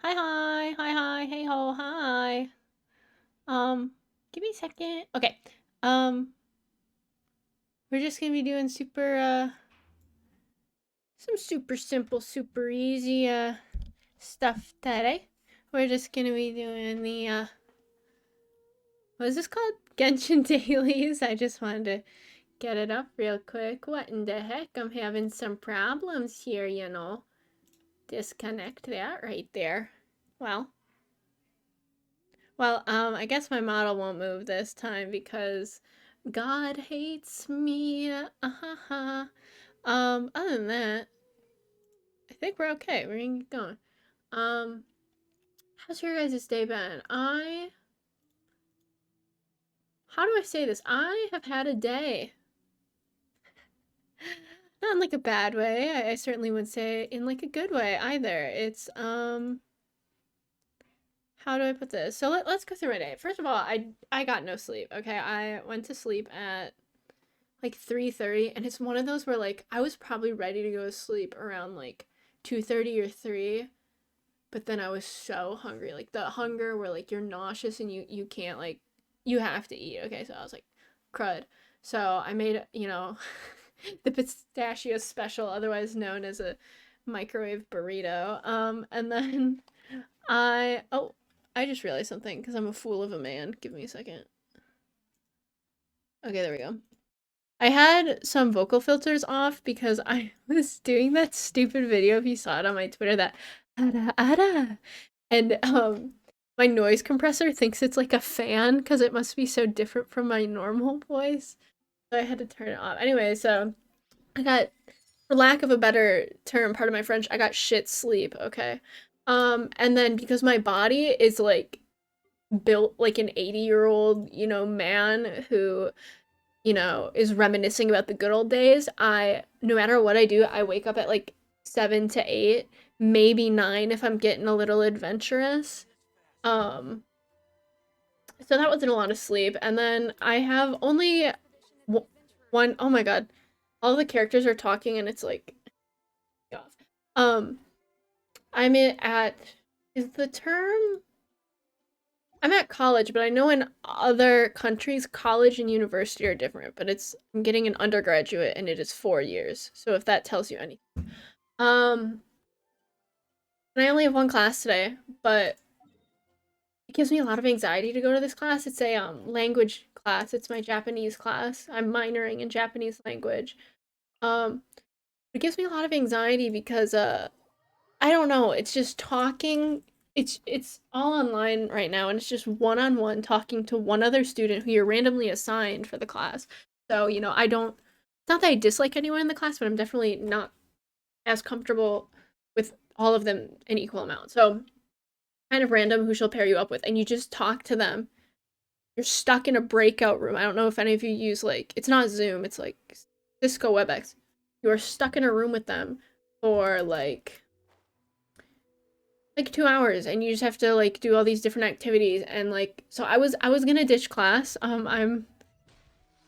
Hi, hi, hi, hi, hey ho, hi. Um, Give me a second. Okay. Um, we're just gonna be doing some super simple, super easy, stuff today. We're just gonna be doing what is this called? Genshin dailies. I just wanted to get it up real quick. What in the heck? I'm having some problems here, you know. Disconnect that right there. Well, I guess my model won't move this time because God hates me. Other than that, I think we're okay. We're gonna keep going. Um, how's your guys' day been? How do I say this? I have had a day. Not in like a bad way. I certainly wouldn't say in like a good way either. How do I put this? So let's go through my day. First of all, I got no sleep. Okay, I went to sleep at like 3:30, and it's one of those where like I was probably ready to go to sleep around like 2:30 or 3, but then I was so hungry. Like the hunger where like you're nauseous and you can't like you have to eat. Okay, so I was like crud. So I made, the pistachio special, otherwise known as a microwave burrito. And then I just realized something because I'm a fool of a man. Give me a second. Okay, there we go. I had some vocal filters off because I was doing that stupid video, if you saw it on my Twitter, that ada ada. And my noise compressor thinks it's like a fan because it must be so different from my normal voice. So I had to turn it off. Anyway, so I got, for lack of a better term, part of my French, I got shit sleep, okay? And then because my body is like built like an 80-year-old, man who is reminiscing about the good old days. No matter what I do, I wake up at like 7 to 8, maybe 9 if I'm getting a little adventurous. Um, so that wasn't a lot of sleep. And then I have only one. Oh my god, all the characters are talking, and it's like, off. Um, I'm at is the term I'm at college, but I know in other countries, college and university are different. But I'm getting an undergraduate, and it is 4 years. So if that tells you anything, um, and I only have one class today, but it gives me a lot of anxiety to go to this class. It's a language class. It's my Japanese class. I'm minoring in Japanese language. Um, it gives me a lot of anxiety because I don't know. It's just talking. It's all online right now, and it's just one-on-one talking to one other student who you're randomly assigned for the class. So, I don't. It's not that I dislike anyone in the class, but I'm definitely not as comfortable with all of them in equal amount. So, kind of random who she'll pair you up with, and you just talk to them. You're stuck in a breakout room. I don't know if any of you use like it's not Zoom. It's like Cisco WebEx. You are stuck in a room with them for like 2 hours, and you just have to like do all these different activities. And like so I was gonna ditch class.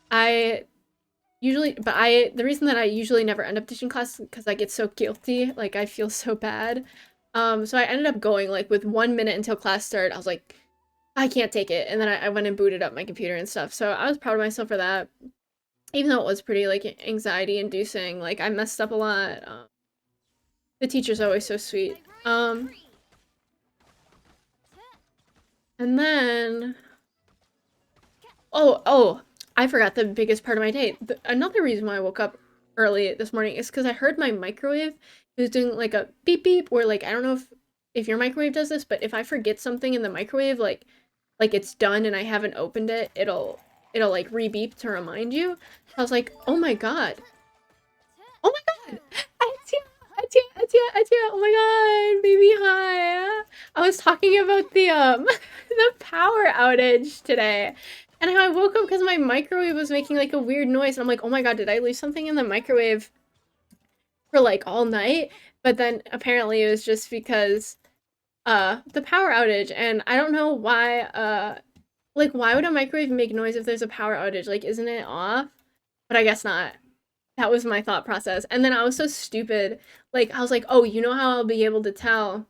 I usually but I the reason that I usually never end up ditching class is because I get so guilty. Like I feel so bad. So I ended up going like with 1 minute until class started. I was like, I can't take it. And then I went and booted up my computer and stuff. So I was proud of myself for that. Even though it was pretty like anxiety inducing, like I messed up a lot. The teacher's always so sweet. And then oh, I forgot the biggest part of my day. Another reason why I woke up early this morning is because I heard my microwave. It was doing like a beep beep, or like I don't know if your microwave does this, but if I forget something in the microwave, like it's done and I haven't opened it, it'll like re-beep to remind you. I was like, oh my god, oh my god, Atia, oh my god, baby, hi. I was talking about the the power outage today, and how I woke up because my microwave was making like a weird noise, and I'm like, oh my god, did I leave something in the microwave for like all night? But then apparently it was just because the power outage, and I don't know why like why would a microwave make noise if there's a power outage? Like isn't it off? But I guess not. That was my thought process. And then I was so stupid. Like I was like, "Oh, you know how I'll be able to tell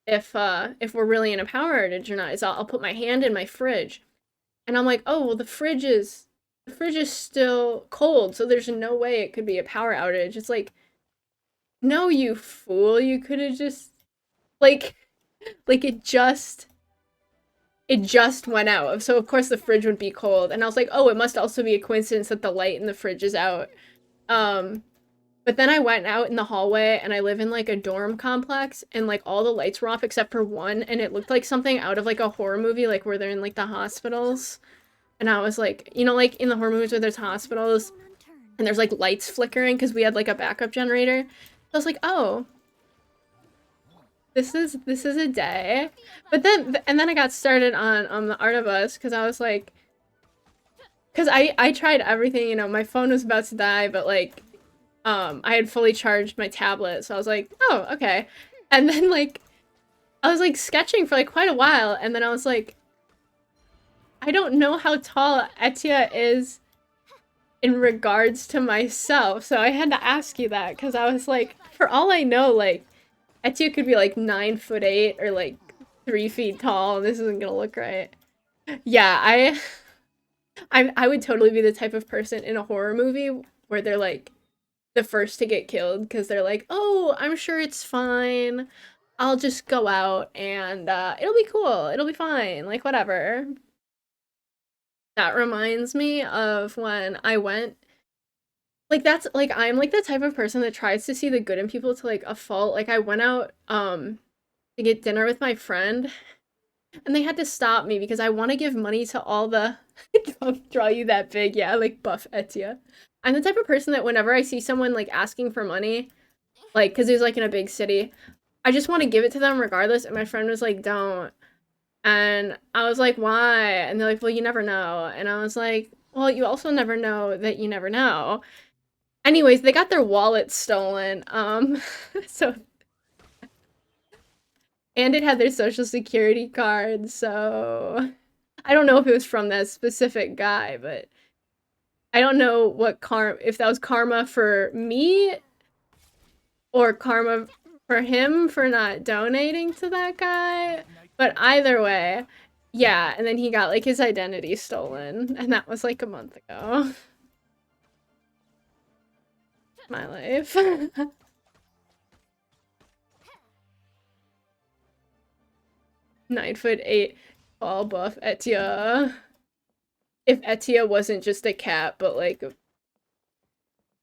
if we're really in a power outage or not is I'll put my hand in my fridge and I'm like, oh well, the fridge is still cold, so there's no way it could be a power outage. It's like, no, you fool, you could have just like like it just went out. So of course the fridge would be cold. And I was like, oh, it must also be a coincidence that the light in the fridge is out. Um, but then I went out in the hallway and I live in like a dorm complex and like all the lights were off except for one and it looked like something out of like a horror movie, like where they're in like the hospitals. And I was like, you know, like in the horror movies where there's hospitals and there's like lights flickering because we had like a backup generator. I was like, oh, this is a day. But then I got started on the Artabus because I was like, because I tried everything, you know, my phone was about to die, but like I had fully charged my tablet, so I was like, oh, okay. And then like I was like sketching for like quite a while, and then I was like, I don't know how tall Etia is in regards to myself, so I had to ask you that because I was like, for all I know, like Etia could be like 9'8" or like 3 feet tall. This isn't gonna look right. Yeah, I would totally be the type of person in a horror movie where they're like the first to get killed because they're like, oh, I'm sure it's fine. I'll just go out and it'll be cool. It'll be fine. Like whatever. That reminds me of when I went. Like that's like I'm like the type of person that tries to see the good in people to like a fault. Like I went out to get dinner with my friend and they had to stop me because I want to give money to all the don't draw you that big, yeah, like buff Etia. I'm the type of person that whenever I see someone like asking for money, like because it was like in a big city, I just want to give it to them regardless. And my friend was like, don't. And I was like, why? And they're like, well, you never know. And I was like, well, you also never know that you never know. Anyways, they got their wallet stolen. So and it had their social security card, so I don't know if it was from that specific guy, but I don't know what if that was karma for me or karma for him for not donating to that guy. But either way, yeah, and then he got like his identity stolen, and that was like a month ago. My life. 9'8", tall buff Etia. If Etia wasn't just a cat, but like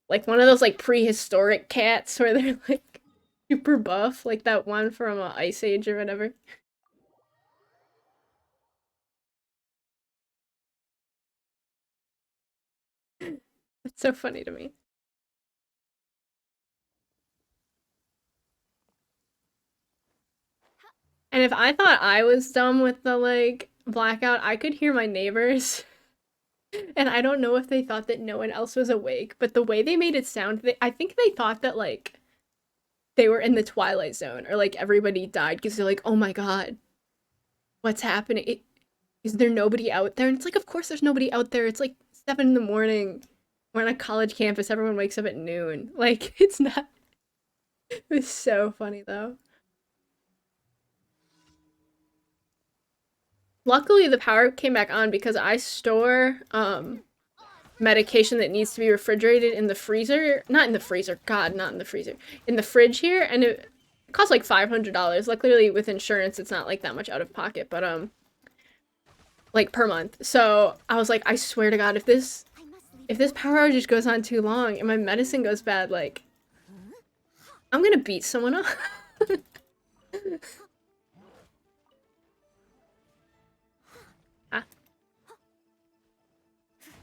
one of those like prehistoric cats where they're like super buff, like that one from Ice Age or whatever. It's so funny to me. And if I thought I was dumb with the like blackout, I could hear my neighbors. And I don't know if they thought that no one else was awake, but the way they made it sound, I think they thought that like they were in the Twilight Zone or like everybody died because they're like, oh my god, what's happening? Is there nobody out there? And it's like, of course there's nobody out there. It's like 7 in the morning. We're on a college campus. Everyone wakes up at noon. Like, it's not. It was so funny though. Luckily, the power came back on because I store medication that needs to be refrigerated in the freezer. Not in the freezer. God, not in the freezer. In the fridge here, and it costs like $500. Luckily, with insurance, it's not like that much out of pocket, but like per month. So I was like, I swear to God, if this power outage goes on too long and my medicine goes bad, like I'm gonna beat someone up. Ah.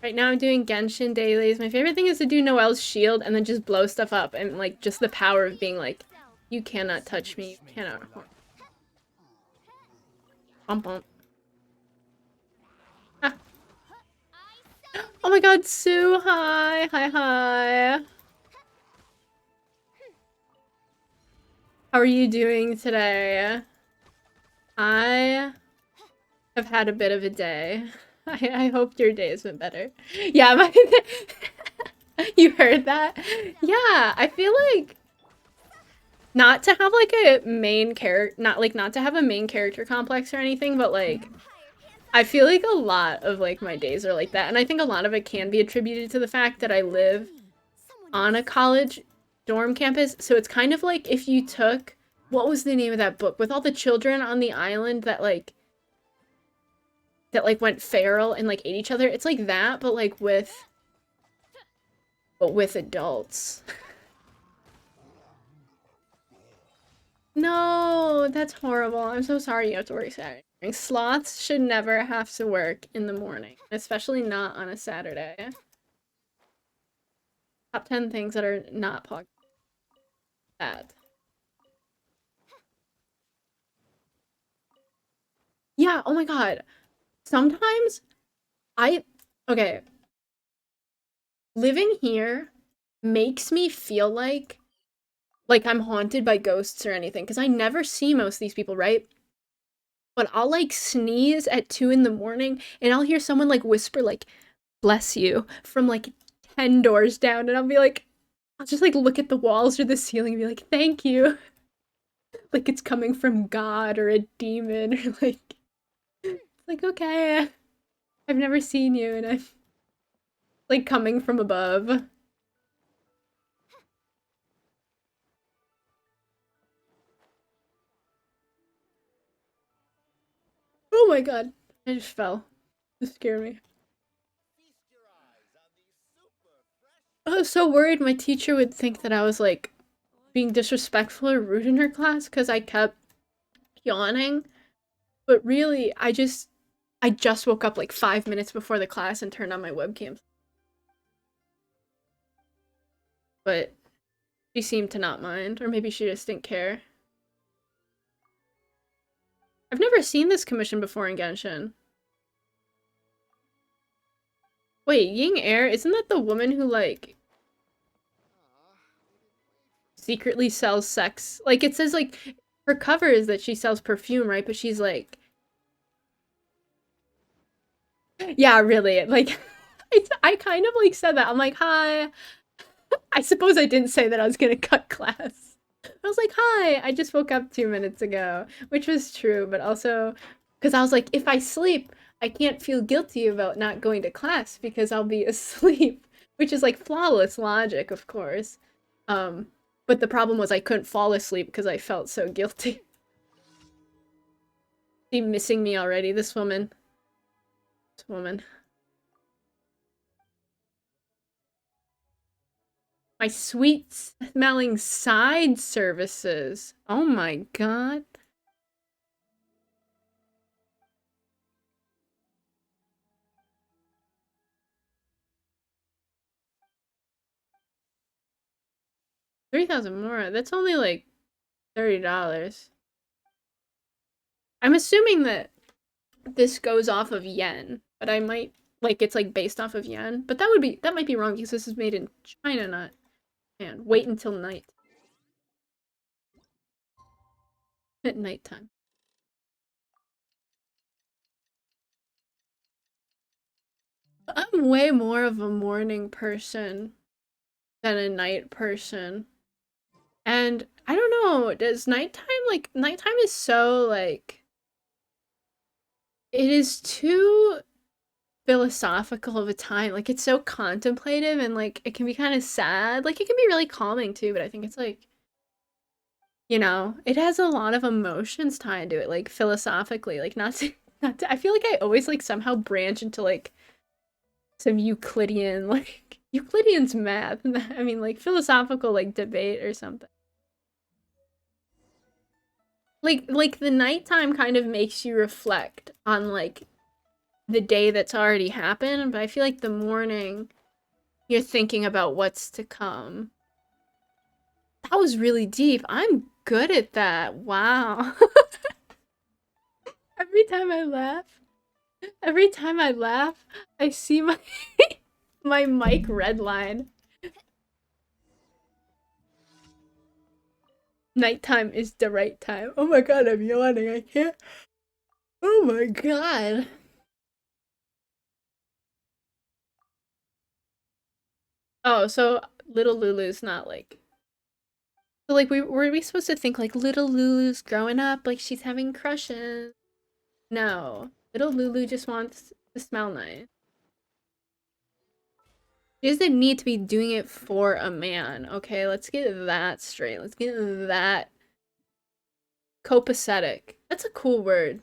Right now I'm doing Genshin dailies. My favorite thing is to do Noelle's shield and then just blow stuff up and like just the power of being like, you cannot touch me, you cannot harm. Bump bump. Ah. Oh my god, Sue, hi, hi, hi. How are you doing today? I have had a bit of a day. I hope your day has been better. Yeah, you heard that? Yeah, I feel like not to have like a main character, not to have a main character complex or anything, but like I feel like a lot of like my days are like that, and I think a lot of it can be attributed to the fact that I live on a college dorm campus. So it's kind of like if you took, what was the name of that book with all the children on the island that went feral and like ate each other. It's like that, but like with adults. No, that's horrible. I'm so sorry you have to work Saturday. Sloths should never have to work in the morning, especially not on a Saturday. Top 10 things that are not bad. Yeah, oh my god. Sometimes I okay, living here makes me feel like I'm haunted by ghosts or anything because I never see most of these people, right? But I'll like sneeze at 2 in the morning and I'll hear someone like whisper like bless you from like 10 doors down and I'll be like I'll just like look at the walls or the ceiling and be like thank you. Like it's coming from God or a demon or like okay, I've never seen you and I'm like coming from above. Oh my god. I just fell. This scared me. I was so worried my teacher would think that I was like being disrespectful or rude in her class because I kept yawning. But really, I just woke up like 5 minutes before the class and turned on my webcam. But she seemed to not mind, or maybe she just didn't care. I've never seen this commission before in Genshin. Wait, Ying Air, isn't that the woman who like secretly sells sex? Like it says like her cover is that she sells perfume, right? But she's like, yeah, really. Like I kind of like said that. I'm like, hi. I suppose I didn't say that I was gonna cut class. I was like, hi, I just woke up 2 minutes ago, which was true, but also because I was like, if I sleep, I can't feel guilty about not going to class because I'll be asleep, which is like flawless logic, of course. Um, but the problem was I couldn't fall asleep because I felt so guilty. She missing me already, this woman. This woman. My sweet smelling side services. Oh my god. 3,000 more. That's only like $30. I'm assuming that this goes off of yen, but I might like it's like based off of yen. But that might be wrong because this is made in China, not Japan. Wait until night. At nighttime. I'm way more of a morning person than a night person. And I don't know, does nighttime is so like it is too philosophical of a time. Like it's so contemplative and like it can be kind of sad. Like it can be really calming too, but I think it's like, it has a lot of emotions tied to it, like philosophically. Like not to I feel like I always like somehow branch into like some Euclidean like Euclidean's math. I mean like philosophical like debate or something. Like the nighttime kind of makes you reflect on like the day that's already happened, but I feel like the morning you're thinking about what's to come. That was really deep. I'm good at that. Wow. every time I laugh, every time I laugh, I see my my mic red line. Nighttime is the right time. Oh my god, I'm yawning. I can't. Oh my god. Oh, so little Lulu's not like So like were we supposed to think like little Lulu's growing up, like she's having crushes? No. Little Lulu just wants to smell nice. She doesn't need to be doing it for a man, okay? Let's get that straight. Let's get that copacetic. That's a cool word.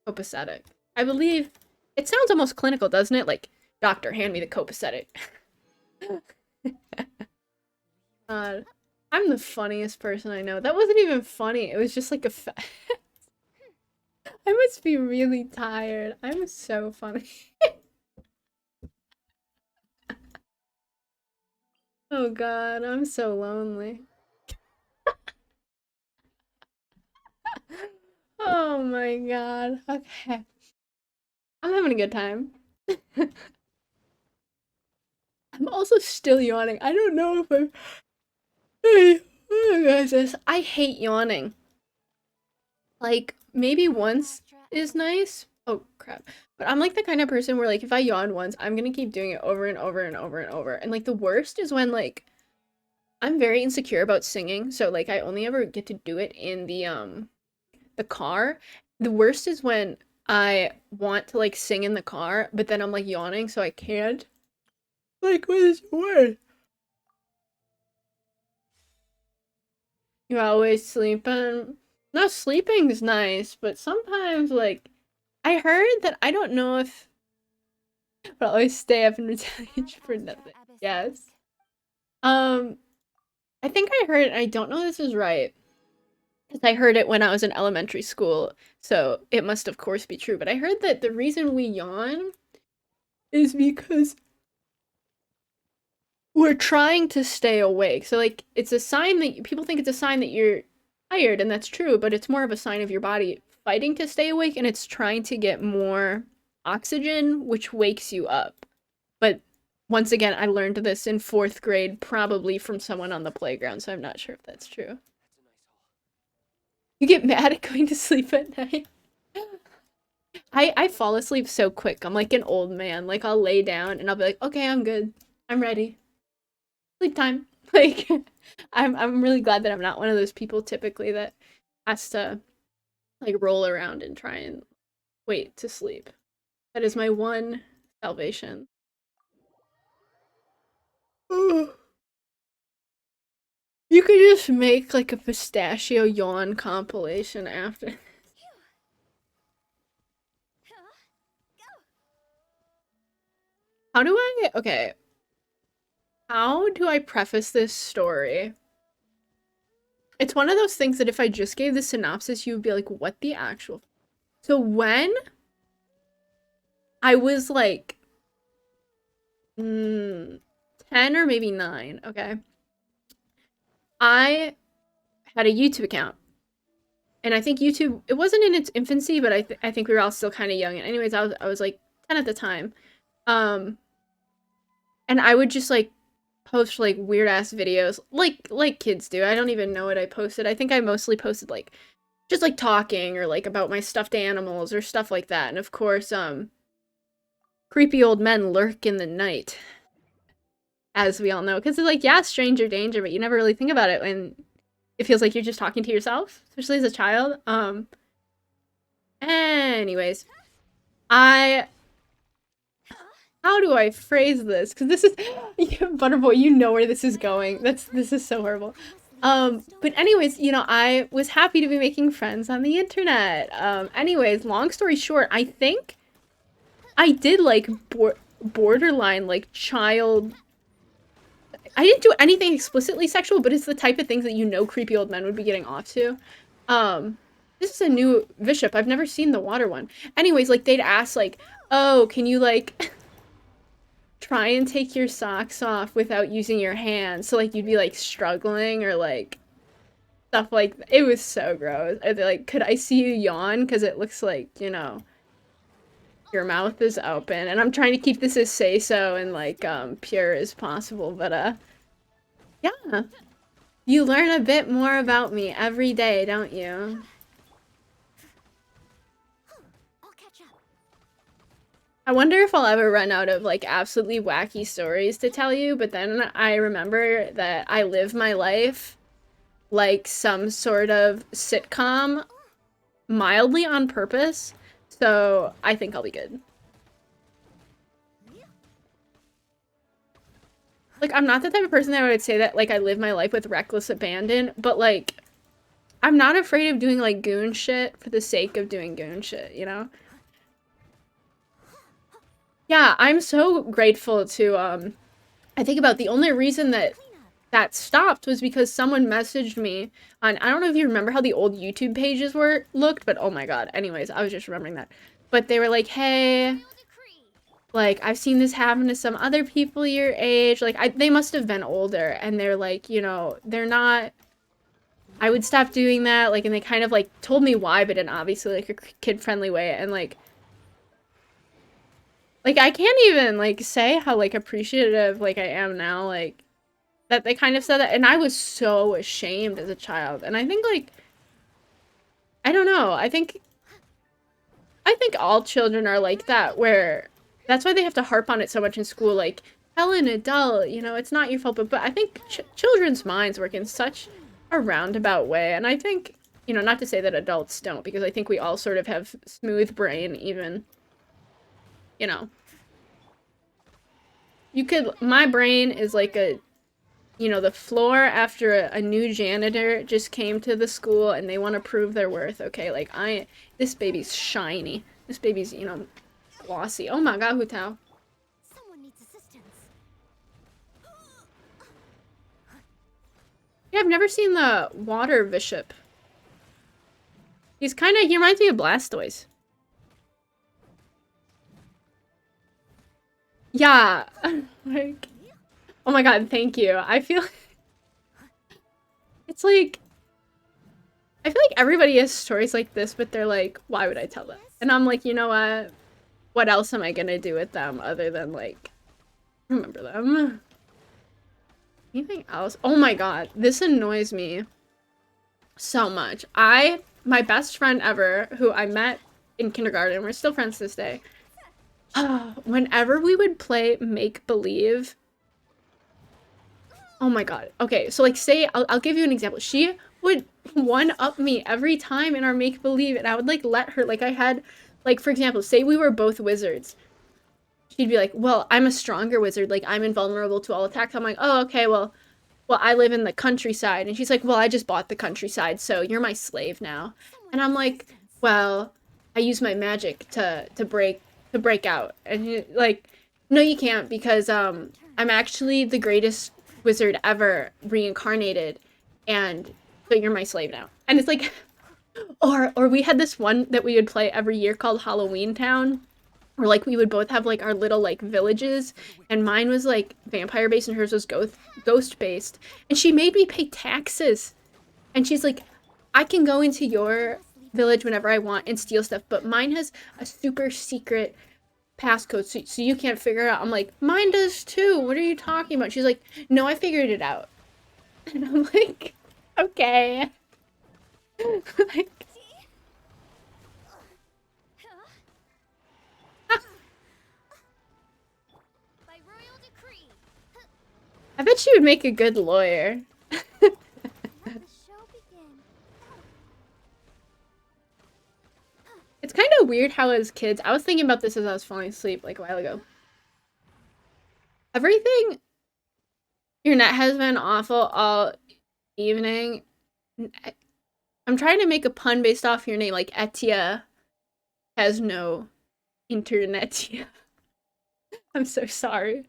Copacetic. I believe it sounds almost clinical, doesn't it? Like, doctor, hand me the copacetic. God, I'm the funniest person I know. That wasn't even funny. It was just like a I must be really tired. I'm so funny. Oh God, I'm so lonely. Oh my God. Okay. I'm having a good time. I'm also still yawning. I don't know if I'm. Hey, oh, guys, this. I hate yawning. Like, maybe once is nice. Oh, crap. But I'm like the kind of person where, like, if I yawn once, I'm gonna keep doing it over and over and over and over. And, like, the worst is when, like, I'm very insecure about singing. So, like, I only ever get to do it in the car. The worst is when I want to, like, sing in the car, but then I'm, like, yawning, so I can't. Like, what is the word? You're always sleeping. No, sleeping's nice, but sometimes, like, I heard that I don't know if but I always stay up and retaliate for nothing. Yes. Um, I think I heard, I don't know if this is right, because I heard it when I was in elementary school, so it must of course be true, but I heard that the reason we yawn is because we're trying to stay awake. So like it's a sign that people think it's a sign that you're tired, and that's true, but it's more of a sign of your body fighting to stay awake, and it's trying to get more oxygen, which wakes you up. But once again, I learned this in 4th grade, probably from someone on the playground, so I'm not sure if that's true. You get mad at going to sleep at night? I fall asleep so quick. I'm like an old man. Like I'll lay down and I'll be like, okay, I'm good. I'm ready. Sleep time. Like I'm really glad that I'm not one of those people typically that has to like roll around and try and wait to sleep. That is my one salvation. You could just make like a pistachio yawn compilation after. How do I, okay, how do I preface this story? It's one of those things that if I just gave the synopsis, you would be like, what the actual? So when I was like 10 or maybe 9, okay, I had a YouTube account. And I think YouTube, it wasn't in its infancy, but I think we were all still kind of young. And anyways, I was like 10 at the time. And I would just like post like weird ass videos like kids do. I don't even know what I posted. I think I mostly posted like just like talking or like about my stuffed animals or stuff like that. And of course, creepy old men lurk in the night, as we all know. Because it's like, yeah, stranger danger, but you never really think about it when it feels like you're just talking to yourself, especially as a child. Anyways, I how do I phrase this? Because this is Butterboy, you know where this is going. This is so horrible. But anyways, you know, I was happy to be making friends on the internet. Anyways, long story short, I think I did like borderline like child. I didn't do anything explicitly sexual, but it's the type of things that you know creepy old men would be getting off to. This is a new bishop. I've never seen the water one. Anyways, like they'd ask like, "Oh, can you like try and take your socks off without using your hands?" So like you'd be like struggling or like stuff like that. It was so gross. Or they're like, "Could I see you yawn? Because it looks like, you know, your mouth is open." And I'm trying to keep this as say-so and like pure as possible, but yeah. You learn a bit more about me every day, don't you? I wonder if I'll ever run out of like absolutely wacky stories to tell you, but then I remember that I live my life like some sort of sitcom mildly on purpose. So I think I'll be good. Like, I'm not the type of person that would say that like I live my life with reckless abandon, but like I'm not afraid of doing like goon shit for the sake of doing goon shit, you know? Yeah, I'm so grateful to I think about the only reason that that stopped was because someone messaged me on, I don't know if you remember how the old YouTube pages were looked, but oh my god. Anyways, I was just remembering that. But they were like, "Hey, like I've seen this happen to some other people your age." Like they must have been older and they're like, you know, they're not I would stop doing that, like, and they kind of like told me why, but in obviously like a kid-friendly way, and like I can't even like say how like appreciative like I am now, like that they kind of said that, and I was so ashamed as a child, and I think like I don't know, I think all children are like that, where that's why they have to harp on it so much in school, like tell an adult, you know, it's not your fault, but I think children's minds work in such a roundabout way, and I think, you know, not to say that adults don't, because I think we all sort of have smooth brain, even, you know, you could, my brain is like a, you know, the floor after a new janitor just came to the school and they want to prove their worth. Okay, like this baby's shiny. This baby's, you know, glossy. Oh my god, Hutao. Someone needs assistance. Yeah, I've never seen the water bishop. He reminds me of Blastoise. Yeah, like, oh my god, thank you. I feel, it's like, I feel like everybody has stories like this, but they're like, why would I tell them? And I'm like, you know what? What else am I gonna do with them other than like remember them? Anything else? Oh my god, this annoys me so much. My best friend ever, who I met in kindergarten, we're still friends to this day. Whenever we would play make believe, oh my god. Okay, so like say I'll give you an example. She would one up me every time in our make believe, and I would like let her, like I had, like for example, say we were both wizards. She'd be like, well, I'm a stronger wizard, like I'm invulnerable to all attacks. I'm like, oh, okay, well, I live in the countryside. And she's like, well, I just bought the countryside, so you're my slave now. And I'm like, well, I use my magic to break out. And like, no, you can't, because I'm actually the greatest wizard ever reincarnated, and so you're my slave now. And it's like, or we had this one that we would play every year called Halloween Town, or like we would both have like our little like villages, and mine was like vampire based and hers was ghost based, and she made me pay taxes, and she's like, I can go into your village whenever I want and steal stuff, but mine has a super secret passcode, so you can't figure it out. I'm like, mine does too, what are you talking about? She's like, no, I figured it out. And I'm like, okay. Like, I bet she would make a good lawyer. It's kind of weird how as kids, I was thinking about this as I was falling asleep like a while ago. Everything, your net has been awful all evening. I'm trying to make a pun based off your name, like Etia has no internet. I'm so sorry.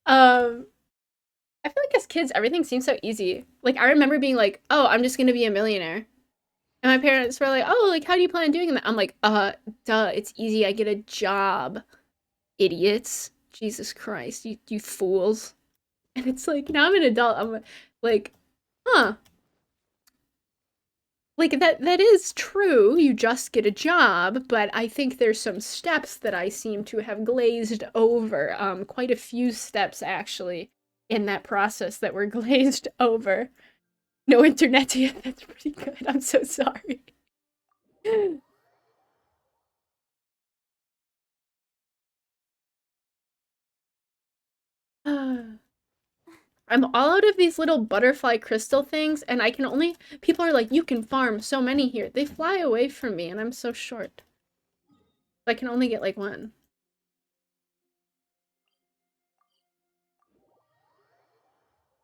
Um, I feel like as kids, everything seems so easy. Like I remember being like, "Oh, I'm just gonna be a millionaire," and my parents were like, "Oh, like how do you plan on doing that?" I'm like, duh, it's easy. I get a job, idiots. Jesus Christ, you fools." And it's like now I'm an adult. I'm like, huh? Like that is true. You just get a job, but I think there's some steps that I seem to have glazed over. Quite a few steps actually in that process that were glazed over. No internet yet. That's pretty good. I'm so sorry. I'm all out of these little butterfly crystal things, and I can only. People are like, you can farm so many here. They fly away from me, and I'm so short. I can only get like one.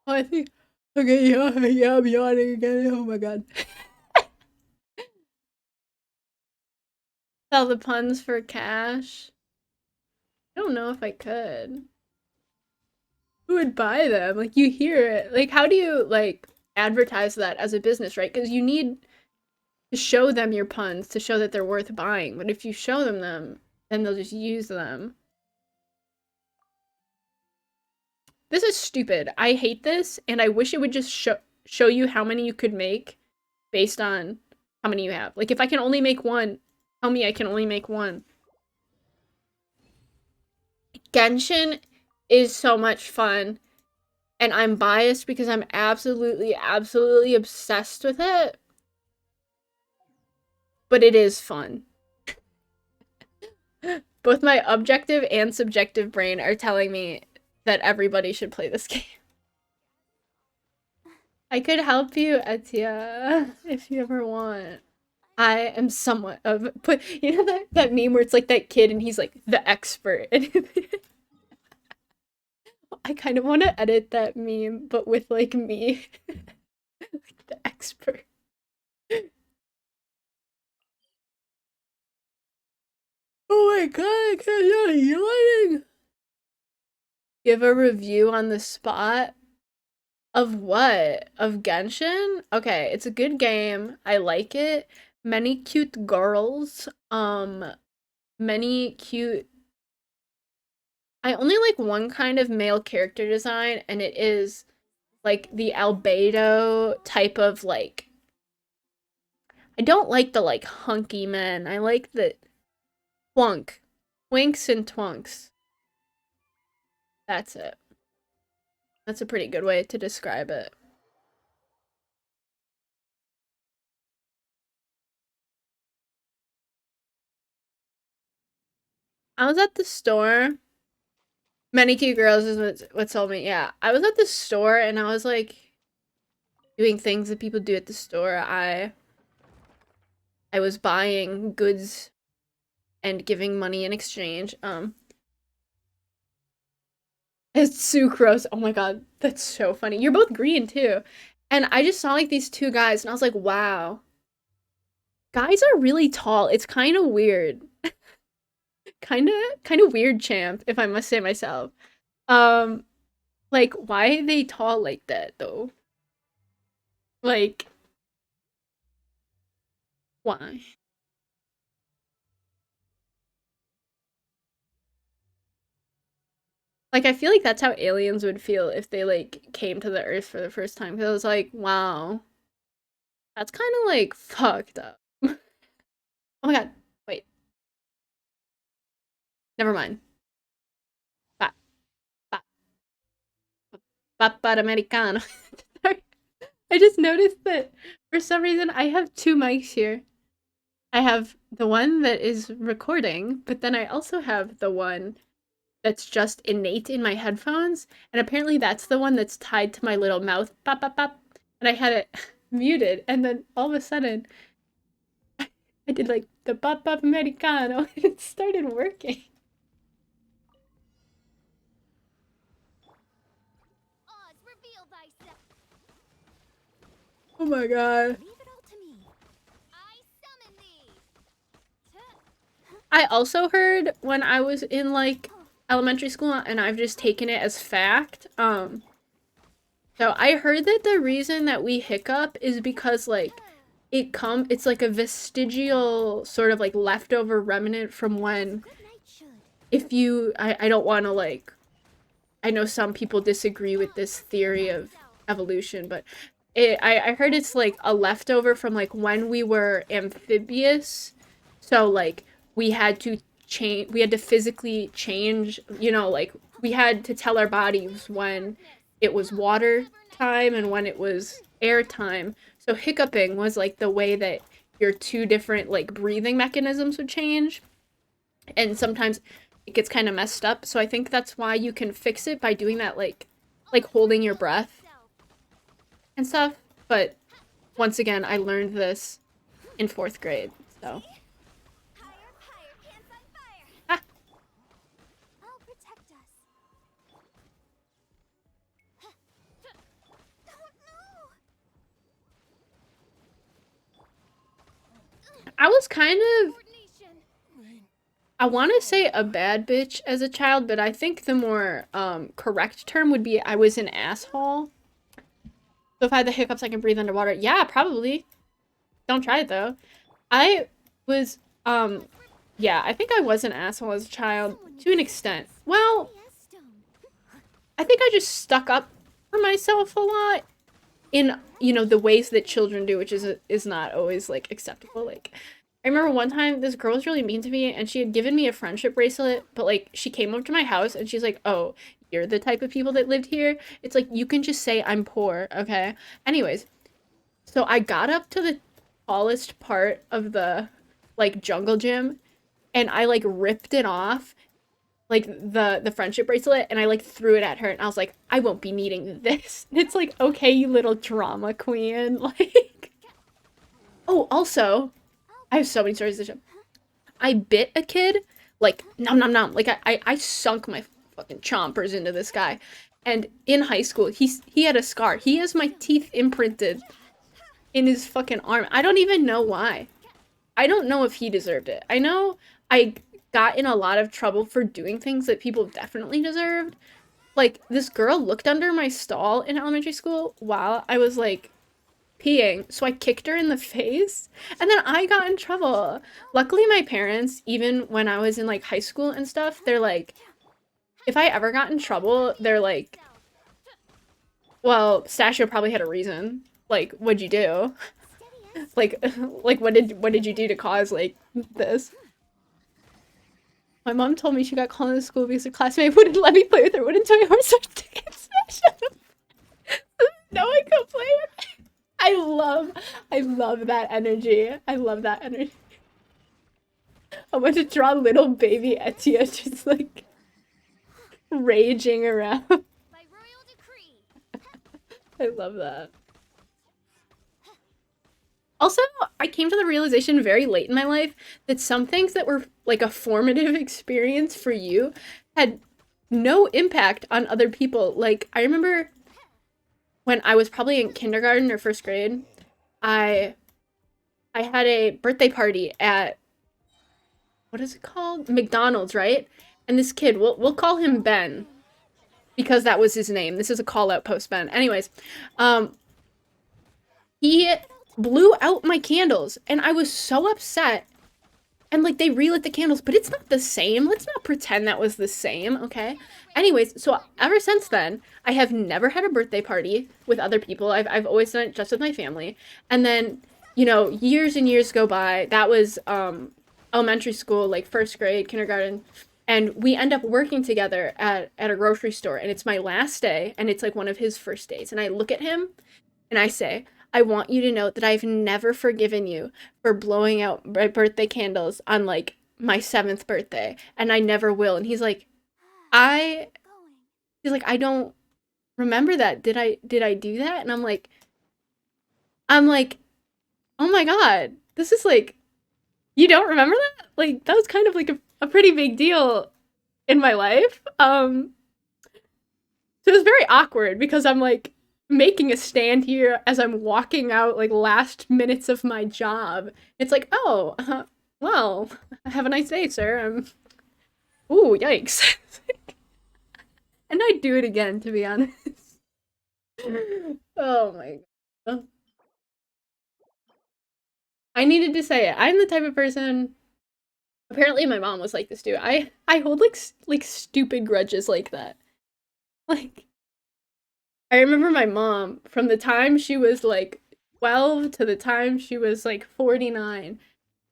Oh, I think. Okay, yeah, I'm yawning again. Oh my god. Sell the puns for cash. I don't know if I could. Who would buy them? Like, you hear it. Like, how do you, like, advertise that as a business, right? Because you need to show them your puns to show that they're worth buying. But if you show them, then they'll just use them. This is stupid. I hate this, and I wish it would just show you how many you could make based on how many you have. Like, if I can only make one, tell me I can only make one. Genshin is so much fun, and I'm biased because I'm absolutely, absolutely obsessed with it. But it is fun. Both my objective and subjective brain are telling me that everybody should play this game. I could help you, Etia, if you ever want. I am somewhat of, but you know that meme where it's like that kid and he's like the expert. And I kind of want to edit that meme, but with like me, like the expert. Oh my god, I can't yawning. Give a review on the spot. Of what? Of Genshin? Okay, it's a good game. I like it. Many cute girls. Many cute. I only like one kind of male character design, and it is like the albedo type of like. I don't like the like hunky men. I like the twunk. Twinks and twunks. That's it. That's a pretty good way to describe it. I was at the store. Many cute girls is what told me. Yeah, I was at the store and I was like doing things that people do at the store. I was buying goods and giving money in exchange. It's sucrose. Oh my god, that's so funny. You're both green too. And I just saw like these two guys and I was like, wow. Guys are really tall. It's kind of weird. Kind of weird, champ, if I must say myself. Um like why are they tall like that though? Like why? Like I feel like that's how aliens would feel if they like came to the earth for the first time. Cause I was like, wow, that's kind of like fucked up. Oh my god, wait, never mind. Ba ba ba americano. Sorry. I just noticed that for some reason I have two mics here. I have the one that is recording, but then I also have the one that's just innate in my headphones, and apparently that's the one that's tied to my little mouth. Bop bop bop. And I had it muted, and then all of a sudden I did like the bop bop americano, and it started working. Oh my god. I also heard when I was in like elementary school, and I've just taken it as fact. So I heard that the reason that we hiccup is because like it's like a vestigial sort of like leftover remnant from when if you I don't want to like I know some people disagree with this theory of evolution, but I heard it's like a leftover from like when we were amphibious. So like we had to we had to physically change, you know, like we had to tell our bodies when it was water time and when it was air time. So hiccuping was like the way that your two different like breathing mechanisms would change. And sometimes it gets kind of messed up. So I think that's why you can fix it by doing that, like holding your breath and stuff. But once again, I learned this in 4th grade. So ah, I was kind of, I want to say a bad bitch as a child, but I think the more correct term would be I was an asshole. So if I had the hiccups, I can breathe underwater. Yeah, probably. Don't try it though. I was, yeah, I think I was an asshole as a child to an extent. Well, I think I just stuck up for myself a lot in, you know, the ways that children do, which is not always like acceptable. Like, I remember one time this girl was really mean to me and she had given me a friendship bracelet, but like she came over to my house and she's like, "Oh, you're the type of people that lived here." It's like you can just say I'm poor, okay? Anyways, so I got up to the tallest part of the like jungle gym and I like ripped it off, like the friendship bracelet, and I like threw it at her and I was like, "I won't be needing this." And it's like, "Okay, you little drama queen." Like, oh, also, I have so many stories to show. I bit a kid, like nom nom nom. Like I sunk my fucking chompers into this guy. And in high school, he had a scar. He has my teeth imprinted in his fucking arm. I don't even know why. I don't know if he deserved it. I know I got in a lot of trouble for doing things that people definitely deserved. Like, this girl looked under my stall in elementary school while I was, like, peeing, so I kicked her in the face, and then I got in trouble. Luckily, my parents, even when I was in, like, high school and stuff, they're like, if I ever got in trouble, they're like, well, Pistachio probably had a reason. Like, what'd you do? Like, like what did you do to cause, like, this? My mom told me she got called into school because a classmate wouldn't let me play with her wooden toy horse or tickets. No one could play with me. I love that energy. I love that energy. I want to draw little baby Etia just like raging around. I love that. Also, I came to the realization very late in my life that some things that were like a formative experience for you had no impact on other people. Like, I remember when I was probably in kindergarten or 1st grade, I I had a birthday party at, what is it called? McDonald's, right? And this kid, we'll call him Ben because that was his name. This is a call out post, Ben. Anyways, he blew out my candles and I was so upset. And like they relit the candles, but it's not the same. Let's not pretend that was the same, okay? Anyways, so ever since then, I have never had a birthday party with other people. I've always done it just with my family. And then, you know, years and years go by. That was elementary school, like 1st grade, kindergarten. And we end up working together at a grocery store. And it's my last day, and it's like one of his first days. And I look at him and I say, "I want you to know that I've never forgiven you for blowing out my birthday candles on like my 7th birthday, and I never will." And I, he's like, "I don't remember that. Did I do that?" And I'm like, "Oh my God, this is like, you don't remember that? Like, that was kind of like a pretty big deal in my life." So it was very awkward because I'm like making a stand here as I'm walking out like last minutes of my job. It's like, "Oh, well, have a nice day, sir." Ooh, yikes. And I'd do it again, to be honest. Oh my God. I needed to say it. I'm the type of person. Apparently, my mom was like this too. I hold like stupid grudges like that. Like, I remember my mom from the time she was like 12 to the time she was like 49.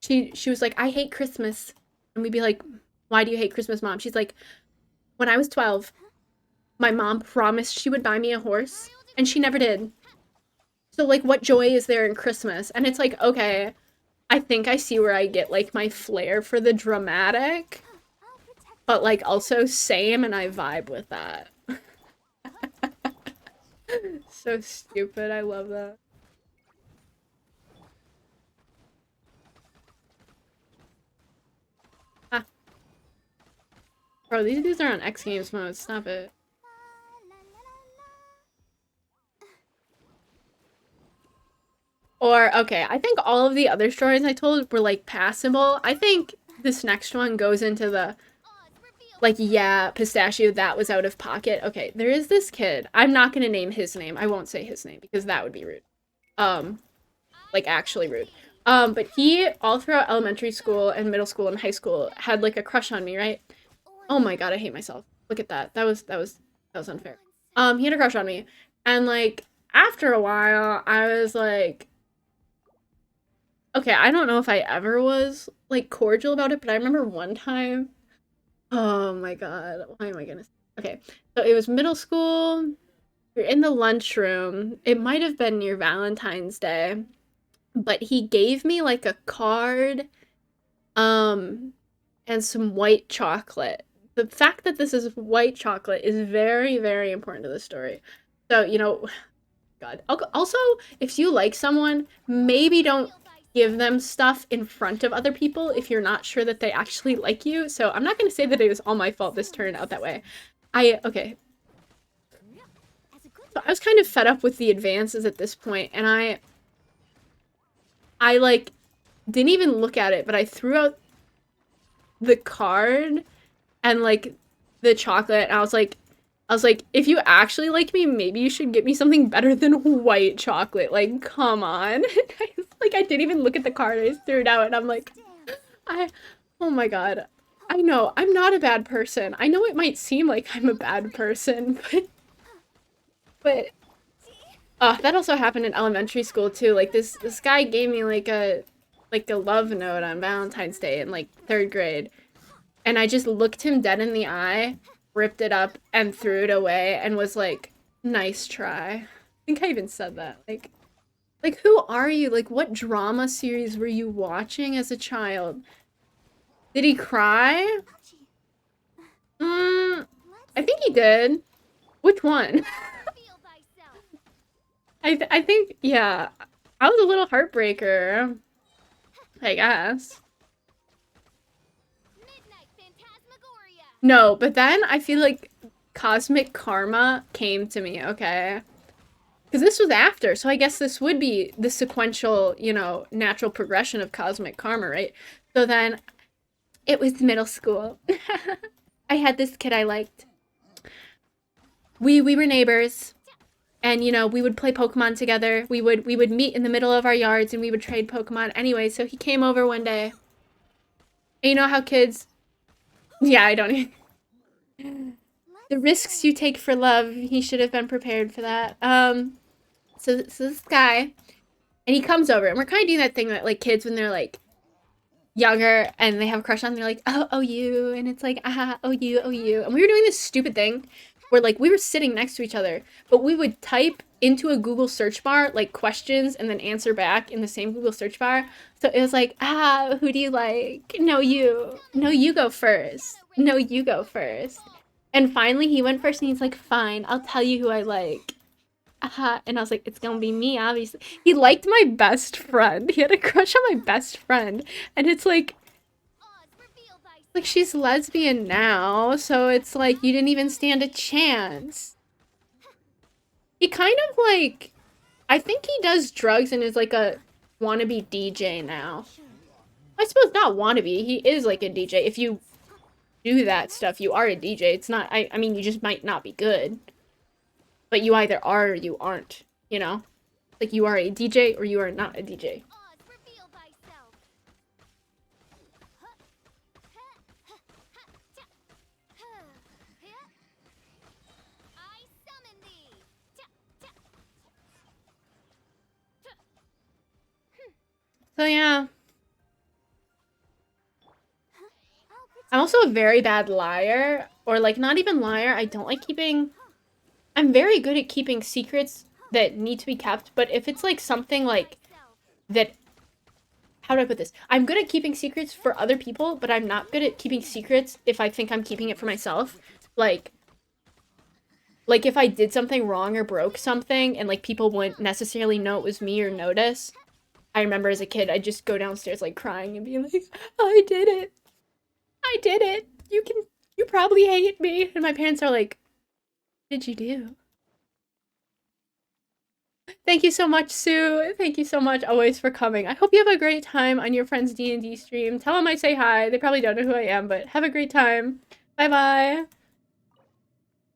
She was like, "I hate Christmas." And we'd be like, "Why do you hate Christmas, Mom?" She's like, "When I was 12, my mom promised she would buy me a horse, and she never did. So like what joy is there in Christmas?" And it's like, okay, I think I see where I get like my flair for the dramatic. but like also same, and I vibe with that. So stupid. I love that. Ah, bro, these dudes are on X Games mode. Stop it. Or, okay, I think all of the other stories I told were like passable. I think this next one goes into the like, yeah, Pistachio, that was out of pocket. Okay, there is this kid. I'm not gonna name his name. I won't say his name because that would be rude. Um, like actually rude. But he all throughout elementary school and middle school and high school had like a crush on me, right? Oh my god, I hate myself. Look at that. That was unfair. He had a crush on me. And like after a while, I was like, okay, I don't know if I ever was like cordial about it, but I remember one time. Oh my god, why am I gonna? Okay, so it was middle school. You're in the lunchroom. It might have been near Valentine's Day, but he gave me like a card, um, and some white chocolate. The fact that this is white chocolate is very, very important to the story. So, God. Also, if you like someone, maybe don't give them stuff in front of other people if you're not sure that they actually like you. So I'm not going to say that it was all my fault this turned out that way. Okay. So I was kind of fed up with the advances at this point, and I like didn't even look at it, but I threw out the card and like the chocolate, and I was like, if you actually like me, maybe you should get me something better than white chocolate. Like, come on. Like, I didn't even look at the card. I just threw it out, and I'm like, I, oh my god. I know, I'm not a bad person. I know it might seem like I'm a bad person, but, that also happened in elementary school too. Like, this guy gave me like a love note on Valentine's Day in like 3rd grade, and I just looked him dead in the eye, ripped it up, and threw it away, and was like, nice try. I think I even said that. Like, who are you? Like, what drama series were you watching as a child? Did he cry? I think he did. Which one? I think, yeah. I was a little heartbreaker, I guess. No, but then I feel like cosmic karma came to me, okay? Because this was after, so I guess this would be the sequential, natural progression of cosmic karma, right? So then it was middle school. I had this kid I liked. We were neighbors, and we would play Pokemon together. We would meet in the middle of our yards and we would trade Pokemon. Anyway, so he came over one day. And you know how kids, yeah, I don't even. The risks you take for love, he should have been prepared for that. So this guy, and he comes over, and we're kind of doing that thing that like kids when they're like younger and they have a crush on, they're like, oh you, and it's like, oh you, oh you, and we were doing this stupid thing where like we were sitting next to each other, but we would type into a Google search bar like questions and then answer back in the same Google search bar. So it was like, who do you like? No, you go first. No, you go first. And finally he went first, and he's like, fine, I'll tell you who I like. And I was like, it's gonna be me, obviously. He liked my best friend. He had a crush on my best friend. And it's like she's lesbian now, so it's like you didn't even stand a chance. He kind of like, I think he does drugs and is like a wannabe DJ now. I suppose not wannabe, he is like a DJ. If you do that stuff, you are a DJ. It's not, I mean, you just might not be good. But you either are or you aren't, Like, you are a DJ or you are not a DJ. So, yeah. I'm also a very bad liar. Or, like, not even liar. I don't like keeping... I'm very good at keeping secrets that need to be kept, but if it's like something like that how do I put this? I'm good at keeping secrets for other people, but I'm not good at keeping secrets if I think I'm keeping it for myself. Like if I did something wrong or broke something and like people wouldn't necessarily know it was me or notice. I remember as a kid, I'd just go downstairs like crying and be like, I did it. I did it. You probably hate me. And my parents are like, what did you do? Thank you so much, Sue. Thank you so much always for coming. I hope you have a great time on your friend's D&D stream. Tell them I say hi. They probably don't know who I am, but have a great time. Bye-bye.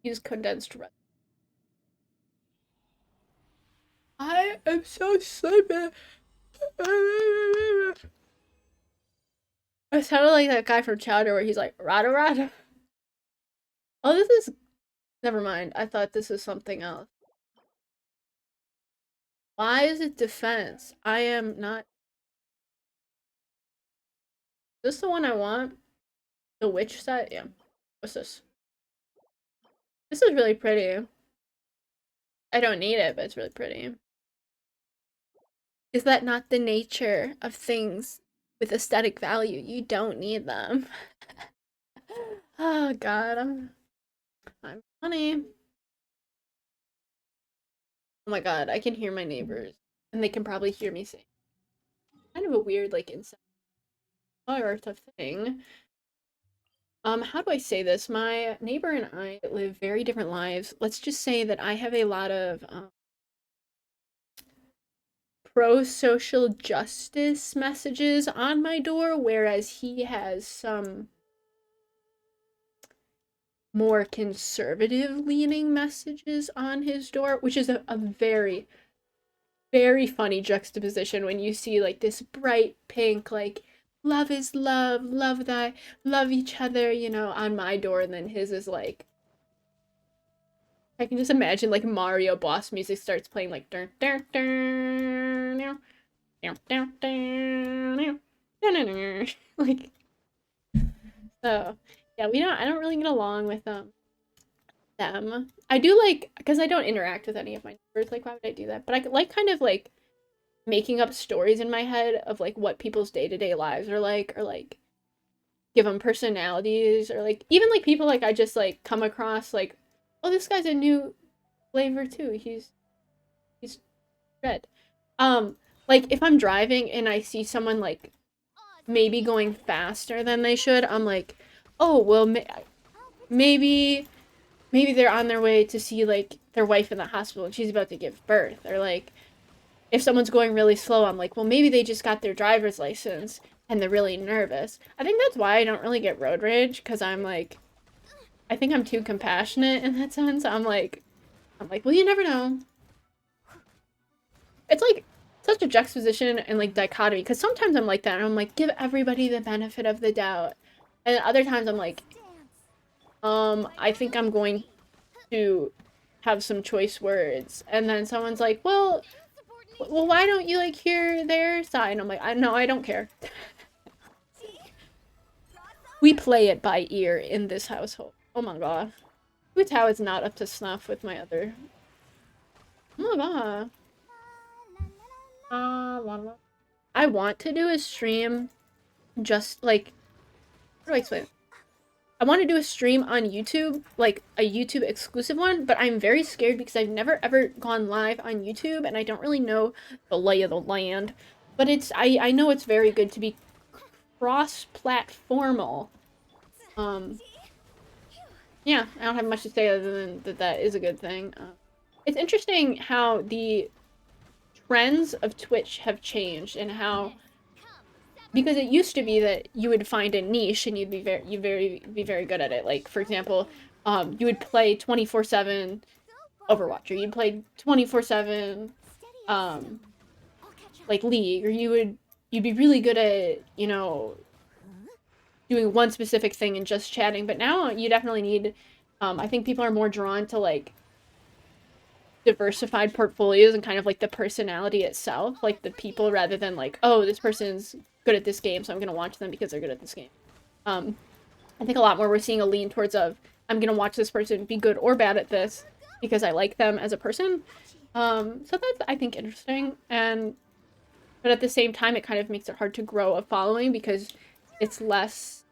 Use condensed red. I am so sleepy. I sounded like that guy from Chowder where he's like, rada rada. Oh, this is... Never mind. I thought this was something else. Why is it defense? I am not... Is this the one I want? The witch set? Yeah. What's this? This is really pretty. I don't need it, but it's really pretty. Is that not the nature of things with aesthetic value? You don't need them. Oh god, I'm funny. Oh my god, I can hear my neighbors. And they can probably hear me sing. Kind of a weird, like, insect earth of thing. How do I say this? My neighbor and I live very different lives. Let's just say that I have a lot of pro-social justice messages on my door, whereas he has some more conservative leaning messages on his door, which is a very, very funny juxtaposition when you see like this bright pink, like love is love, love thy, love each other, you know, on my door, and then his is like, I can just imagine like Mario boss music starts playing like dun dun dun dun dun dun dun dun like, so yeah, I don't really get along with them. I do like, because I don't interact with any of my neighbors, like why would I do that? But I like kind of like making up stories in my head of like what people's day-to-day lives are like, or like give them personalities, or like even like people like I just like come across like, oh, this guy's a new flavor too. He's red. Like if I'm driving and I see someone like maybe going faster than they should, I'm like, oh, well, maybe they're on their way to see like their wife in the hospital and she's about to give birth. Or like if someone's going really slow, I'm like, well, maybe they just got their driver's license and they're really nervous. I think that's why I don't really get road rage, because I'm like, I think I'm too compassionate in that sense. I'm like, well, you never know. It's like such a juxtaposition and like dichotomy, because sometimes I'm like that and I'm like, give everybody the benefit of the doubt. And other times I'm like, I think I'm going to have some choice words. And then someone's like, well, why don't you like hear their side? And I'm like, I don't care. We play it by ear in this household. Oh my god. Wu Tao is not up to snuff with my other. Oh my god. I want to do a stream just like, how do I explain it? I want to do a stream on YouTube, like a YouTube exclusive one, but I'm very scared because I've never ever gone live on YouTube and I don't really know the lay of the land. But I know it's very good to be cross-platformal. Yeah, I don't have much to say other than that is a good thing. It's interesting how the trends of Twitch have changed, and how, because it used to be that you would find a niche and you'd be very good at it. Like for example, you would play 24/7 Overwatch, or you'd play 24/7 like League, or you'd be really good at, you know, doing one specific thing and just chatting. But now you definitely need, I think people are more drawn to like diversified portfolios and kind of like the personality itself, like the people, rather than like, oh, this person's good at this game, so I'm gonna watch them because they're good at this game. I think a lot more we're seeing a lean towards of, I'm gonna watch this person be good or bad at this because I like them as a person. So that's, I think, interesting. And But at the same time, it kind of makes it hard to grow a following because it's less,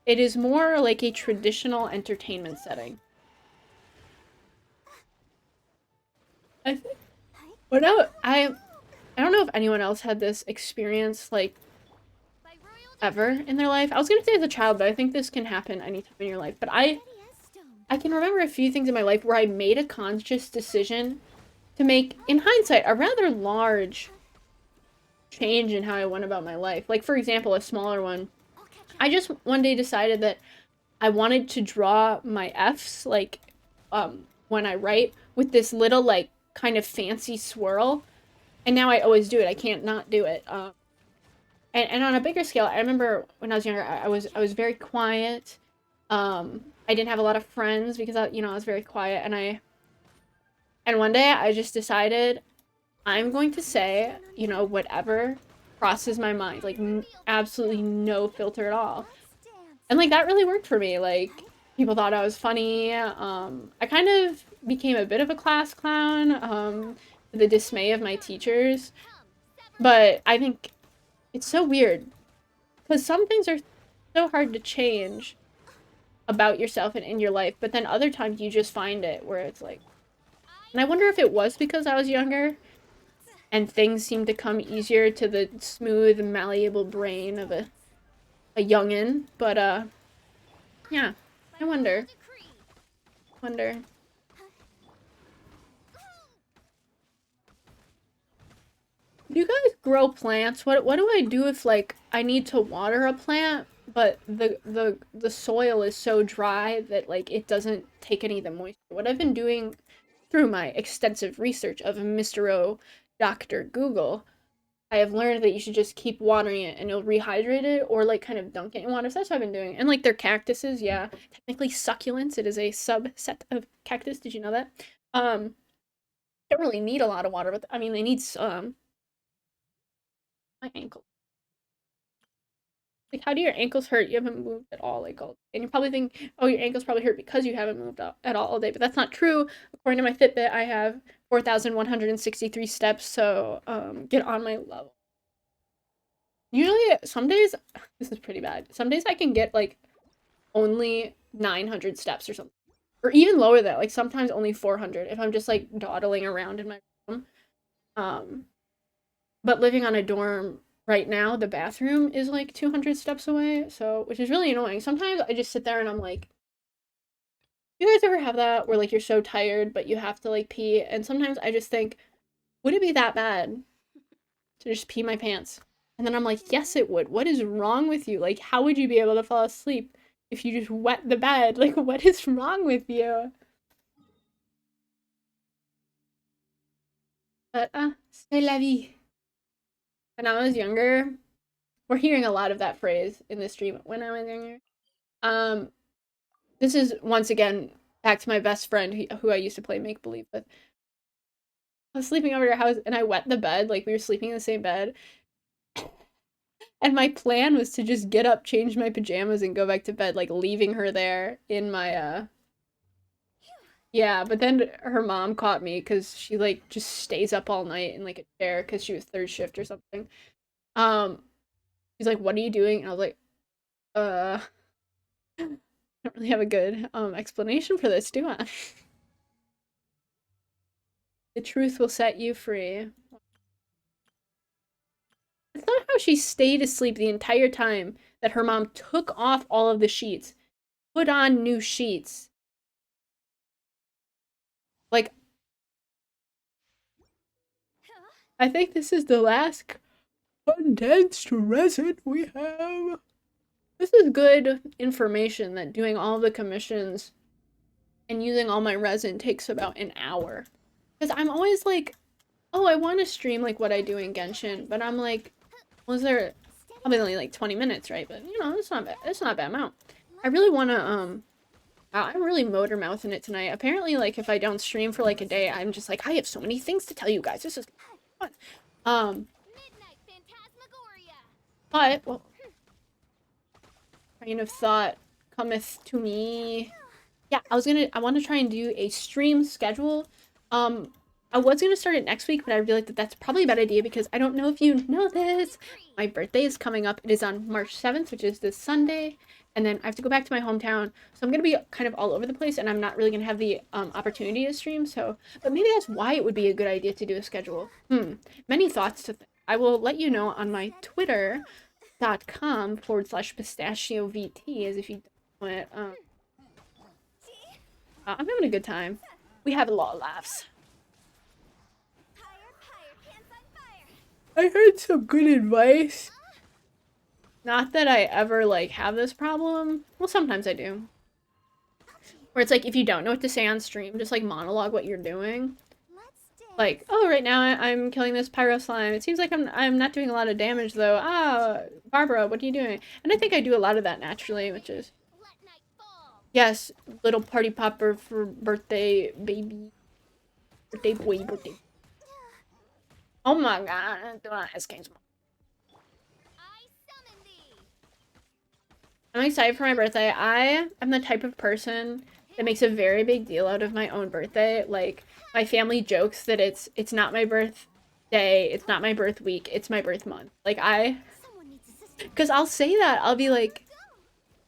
it is more like a traditional entertainment setting. I think, but no, I don't know if anyone else had this experience like ever in their life. I was gonna say as a child, but I think this can happen anytime in your life. But I can remember a few things in my life where I made a conscious decision to make, in hindsight, a rather large change in how I went about my life. Like, for example, a smaller one. I just one day decided that I wanted to draw my F's, like, when I write, with this little, like, kind of fancy swirl. And now I always do it. I can't not do it. And on a bigger scale, I remember when I was younger, I was very quiet. I didn't have a lot of friends because I was very quiet, and one day I just decided I'm going to say, whatever crosses my mind, like absolutely no filter at all. And like that really worked for me. Like people thought I was funny. I kind of became a bit of a class clown, to the dismay of my teachers. But I think it's so weird because some things are so hard to change about yourself and in your life, but then other times you just find it where it's like, and I wonder if it was because I was younger and things seemed to come easier to the smooth, malleable brain of a youngin'. But yeah, I wonder. Do you guys grow plants? What do I do if like I need to water a plant, but the soil is so dry that like it doesn't take any of the moisture? What I've been doing through my extensive research of Mr. O, Dr. Google, I have learned that you should just keep watering it and you'll rehydrate it or like kind of dunk it in water. So that's what I've been doing. And like their cactuses, yeah, technically succulents. It is a subset of cactus. Did you know that? Don't really need a lot of water, but I mean they need some. My ankle. Like, how do your ankles hurt? You haven't moved at all, like, all. And you probably think, oh, your ankles probably hurt because you haven't moved at all day. But that's not true. According to my Fitbit, I have 4,163 steps. So, get on my level. Usually, some days, this is pretty bad. Some days I can get like only 900 steps or something, or even lower than that. Like sometimes only 400 if I'm just like dawdling around in my room. Um, but living on a dorm right now, the bathroom is like 200 steps away, so which is really annoying. Sometimes I just sit there and I'm like, you guys ever have that where like you're so tired but you have to like pee? And sometimes I just think, would it be that bad to just pee my pants? And then I'm like, yes, it would. What is wrong with you? Like, how would you be able to fall asleep if you just wet the bed? Like, what is wrong with you? But, c'est la vie. When I was younger, we're hearing a lot of that phrase in this stream. When I was younger, um, this is once again back to my best friend who I used to play make believe with. I was sleeping over at her house and I wet the bed, like we were sleeping in the same bed. And my plan was to just get up, change my pajamas, and go back to bed, like leaving her there in my yeah, but then her mom caught me because she like just stays up all night in like a chair because she was third shift or something. Um, she's like, "What are you doing?" And I was like, "Uh, I don't really have a good explanation for this, do I?" The truth will set you free. It's not how she stayed asleep the entire time that her mom took off all of the sheets, put on new sheets. Like, I think this is the last condensed resin we have. This is good information that doing all the commissions and using all my resin takes about an hour. Because I'm always like, oh, I want to stream like what I do in Genshin, but I'm like, was there probably only like 20 minutes, right? But it's not bad. It's not a bad amount. I really want to I'm really motor mouthing it tonight. Apparently, like if I don't stream for like a day, I'm just like I have so many things to tell you guys. This is fun. Um, but well, train of thought cometh to me. Yeah, I want to try and do a stream schedule. Um, I was going to start it next week, but I realized that that's probably a bad idea because I don't know if you know this. My birthday is coming up. It is on March 7th, which is this Sunday. And then I have to go back to my hometown. So I'm going to be kind of all over the place and I'm not really going to have the opportunity to stream. So, but maybe that's why it would be a good idea to do a schedule. Many thoughts to I will let you know on my twitter.com/pistachio VT as if you don't know it. I'm having a good time. We have a lot of laughs. I heard some good advice. Not that I ever, like, have this problem. Well, sometimes I do. Where it's like, if you don't know what to say on stream, just, like, monologue what you're doing. Like, oh, right now I'm killing this pyro slime. It seems like I'm not doing a lot of damage, though. Ah, Barbara, what are you doing? And I think I do a lot of that naturally, which is... Yes, little party popper for birthday baby. Birthday boy, birthday. Oh my god, do not ask King's mom. I'm excited for my birthday. I am the type of person that makes a very big deal out of my own birthday. Like, my family jokes that it's not my birthday, it's not my birth week, it's my birth month. Like, because I'll say that. I'll be like,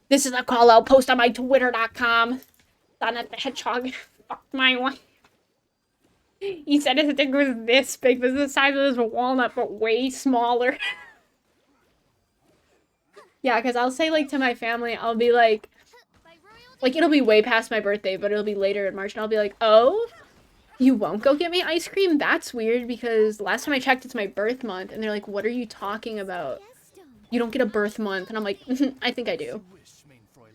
this is a call out post on my twitter.com. Sonic the Hedgehog fucked my wife. He said his dick was this big. This is the size of this walnut, but way smaller. Yeah, because I'll say, like, to my family, I'll be like, it'll be way past my birthday, but it'll be later in March, and I'll be like, oh, you won't go get me ice cream? That's weird, because last time I checked, it's my birth month, and they're like, what are you talking about? You don't get a birth month, and I'm like, I think I do.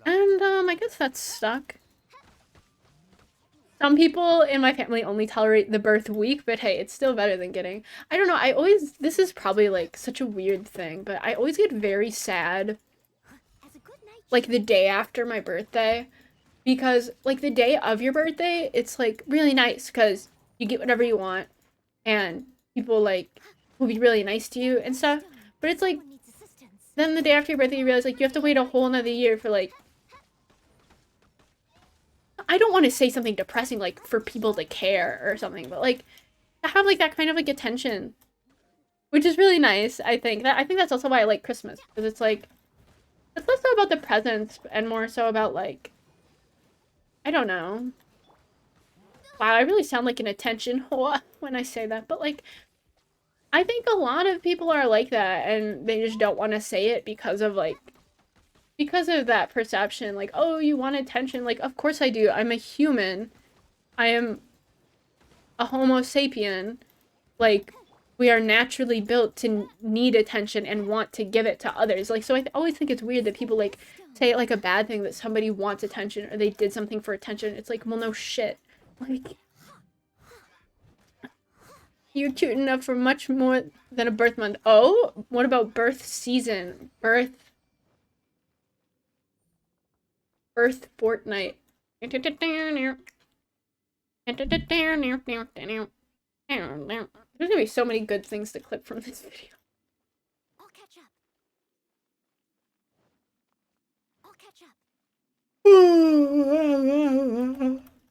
And, I guess that's stuck. Some people in my family only tolerate the birth week, but hey, it's still better than getting... I don't know, this is probably, like, such a weird thing, but I always get very sad, like, the day after my birthday, because, like, the day of your birthday, it's, like, really nice, because you get whatever you want, and people, like, will be really nice to you and stuff, but it's, like, then the day after your birthday, you realize, like, you have to wait a whole another year for, like, I don't want to say something depressing, like, for people to care or something, but, like, to have, like, that kind of, like, attention, which is really nice, I think. I think that's also why I like Christmas, because it's, like, it's less so about the presents and more so about, like, I don't know. Wow, I really sound like an attention whore when I say that, but, like, I think a lot of people are like that, and they just don't want to say it because of, like, because of that perception, like, oh, you want attention? Like, of course I do. I'm a human. I am a Homo sapien. Like, we are naturally built to need attention and want to give it to others. Like, so I always think it's weird that people, like, say it like a bad thing that somebody wants attention or they did something for attention. It's like, well, no shit. Like, you're cute enough for much more than a birth month. Oh, what about birth season? Birth fortnight. There's gonna be so many good things to clip from this video. I'll catch up.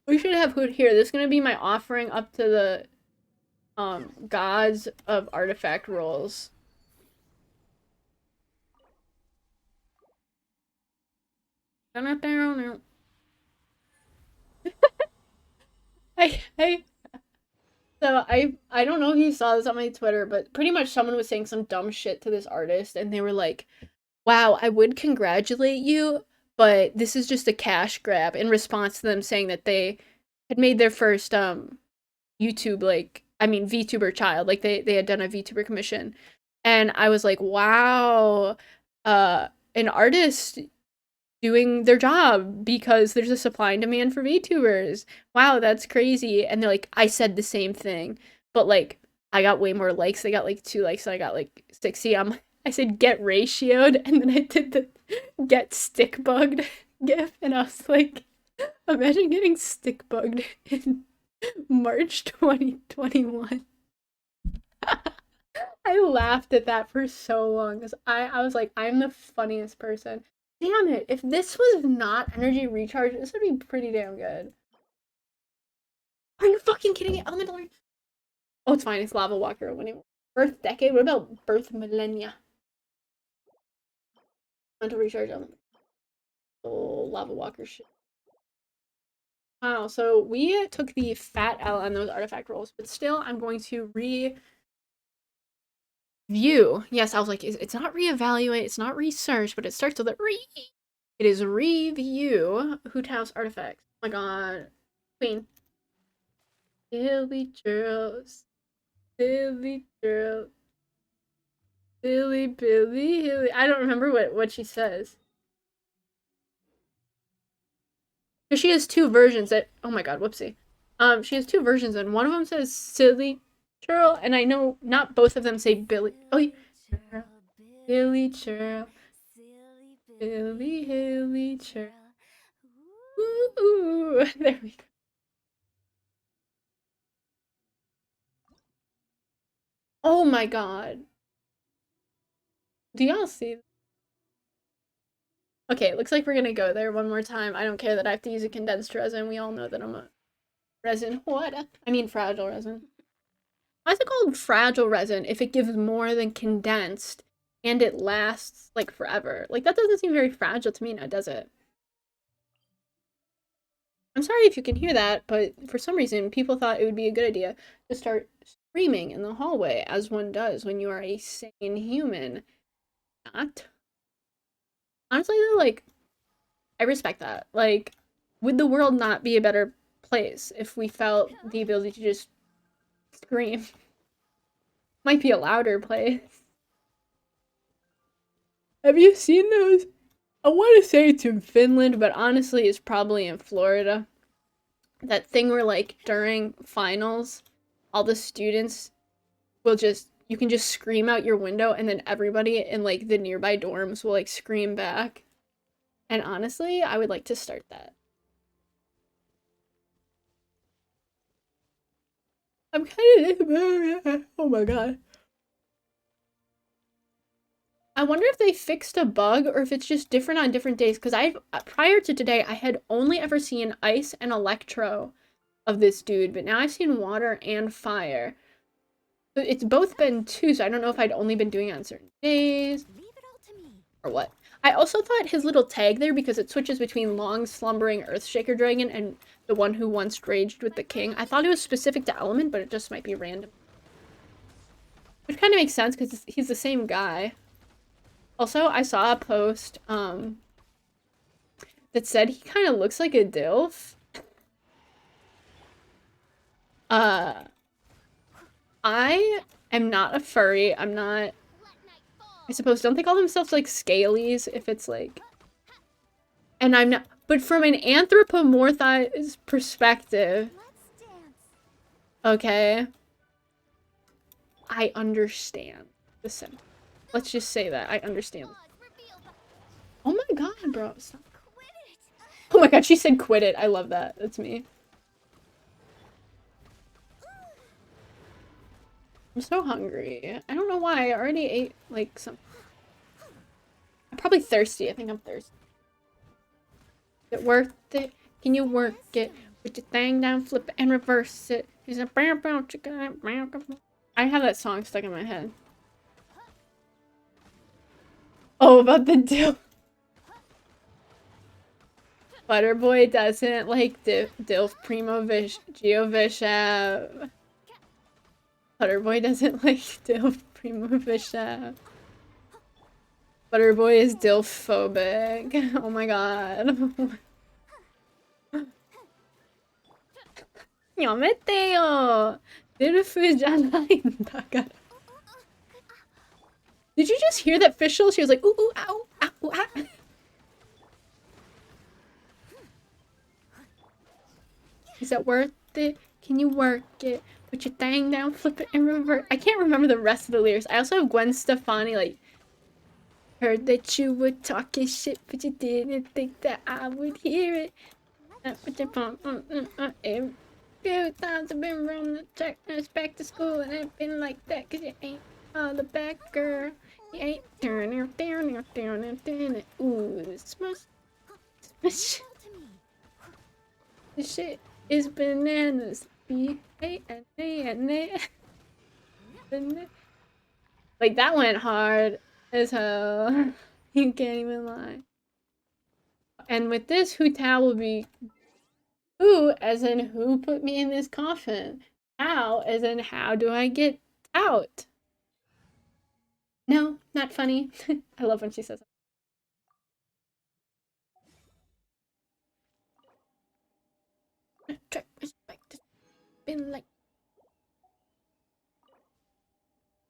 We should have Hoot here. This is gonna be my offering up to the gods of artifact rolls. So I don't know if you saw this on my Twitter, but pretty much someone was saying some dumb shit to this artist, and they were like, wow, I would congratulate you, but this is just a cash grab, in response to them saying that they had made their first YouTube, like, I mean, VTuber child, like they had done a VTuber commission. And I was like, wow, an artist doing their job because there's a supply and demand for VTubers. Wow, that's crazy. And they're like, I said the same thing, but, like, I got way more likes. They got like 2 likes, and I got like 60. I said get ratioed, and then I did the get stick bugged gif, and I was like, imagine getting stick bugged in March 2021. I laughed at that for so long because I was like, I'm the funniest person. Damn it, if this was not energy recharge, this would be pretty damn good. Are you fucking kidding me? Elemental Oh, it's fine. It's lava walker. When birth decade. What about birth millennia? Mental recharge on oh lava walker shit. Wow. So we took the fat L on those artifact rolls, but still, I'm going to review. Yes, I was like, it's not reevaluate. It's not research, but it starts with a re. It is review Hoot House artifacts. Oh my god, Queen. Silly girls. Silly girl. Silly Billy Hilly. I don't remember what she says. Because she has two versions that oh my god, whoopsie. She has two versions and one of them says silly churl, and I know not both of them say Billy. Oh, churl. Billy churl. Billy Hilly churl. Ooh, there we go. Oh my god. Do y'all see? Okay, it looks like we're gonna go there one more time. I don't care that I have to use a condensed resin. We all know that I'm a resin. What? I mean fragile resin. Why is it called fragile resin if it gives more than condensed and it lasts like forever? Like that doesn't seem very fragile to me now, does it? I'm sorry if you can hear that, but for some reason people thought it would be a good idea to start screaming in the hallway as one does when you are a sane human. Not. Honestly though, like I respect that. Like, would the world not be a better place if we felt the ability to just scream? Might be a louder place. Have you seen those? I want to say it's in Finland, but honestly, it's probably in Florida. That thing where, like, during finals, all the students will just, you can just scream out your window, and then everybody in, like, the nearby dorms will, like, scream back. And honestly, I would like to start that. I'm kind of. Oh my god. I wonder if they fixed a bug or if it's just different on different days. Because I've prior to today, I had only ever seen ice and electro of this dude, but now I've seen water and fire. So it's both been two, so I don't know if I'd only been doing it on certain days or what. I also thought his little tag there, because it switches between long slumbering Earthshaker Dragon and the one who once raged with the king. I thought it was specific to element, but it just might be random. Which kind of makes sense because he's the same guy. Also, I saw a post that said he kind of looks like a DILF. I am not a furry. I'm not. I suppose don't they call themselves like scalies if it's like. And I'm not. But from an anthropomorphized perspective, okay, I understand the sim. Let's just say that I understand. Oh my god, bro! Stop. Oh my god, she said quit it. I love that. That's me. I'm so hungry. I don't know why. I already ate, like, some... I'm probably thirsty. I think I'm thirsty. Is it worth it? Can you work it? Put your thing down, flip it, and reverse it. He's a brown brown chicken. I have that song stuck in my head. Oh, about the dill. Butterboy doesn't like Dilf Primo Geo Vishav. Butterboy doesn't like Dilf Primo Vishav. Butterboy is dilf-phobic. Oh my god. Yamete yo! Dilfu janaiんだから. Did you just hear that Fischl? She was like, ooh, ooh, ow, ow, ow, ow. Is that worth it? Can you work it? Put your thing down, flip it, and revert. I can't remember the rest of the lyrics. I also have Gwen Stefani, like, heard that you were talking shit, but you didn't think that I would hear it. Every few times I've been running the check, back to school, and I've been like that, cause you ain't all the back girl. You ain't down. Ooh, smush. Smush. This shit is bananas. B-A-N-A-N-A. Like, that went hard as hell. You can't even lie. And with this, Hu Tao will be who, as in who put me in this coffin? How, as in how do I get out? No, not funny. I love when she says it. Been like.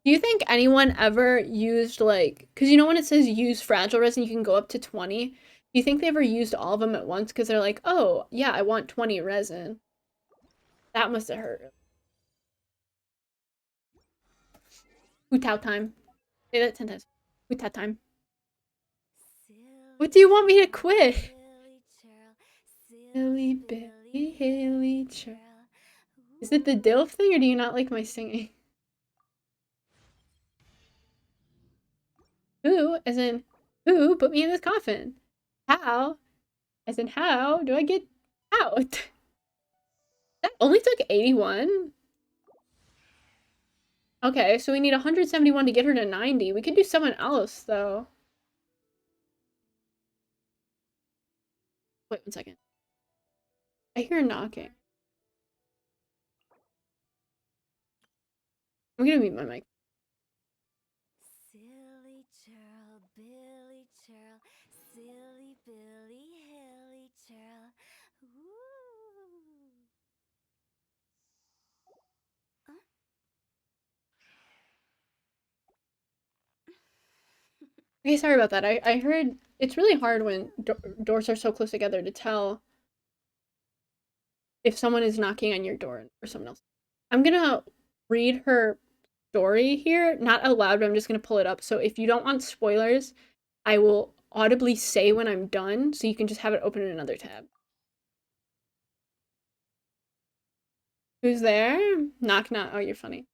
Do you think anyone ever used like, because you know when it says use fragile resin, you can go up to 20? Do you think they ever used all of them at once? Because they're like, oh, yeah, I want 20 resin. That must have hurt. Hu Tao time. Say that 10 times. Hu Tao time. What do you want me to quit? Silly Billy Haley Churl. Is it the DILF thing or do you not like my singing? Who, as in, who put me in this coffin? How, as in, how do I get out? That only took 81. Okay, so we need 171 to get her to 90. We could do someone else, though. Wait 1 second. I hear knocking. I'm gonna mute my mic. Silly churl, Billy churl, silly Billy Haley churl. Ooh. Okay, sorry about that. I heard it's really hard when doors are so close together to tell if someone is knocking on your door or someone else. I'm gonna read her story here, not out loud, but I'm just gonna pull it up. So if you don't want spoilers, I will audibly say when I'm done, so you can just have it open in another tab. Who's there? Knock knock. Oh, you're funny.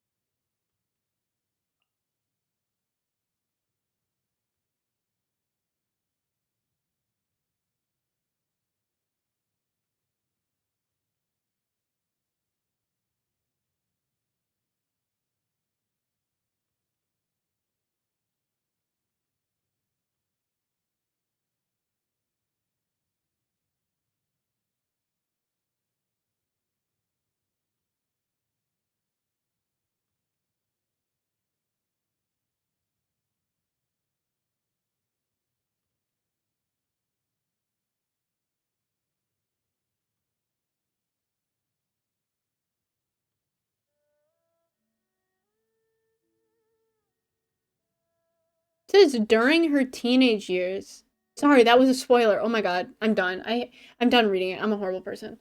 It says during her teenage years. Sorry, that was a spoiler. Oh my god, I'm done. I'm done reading it. I'm a horrible person.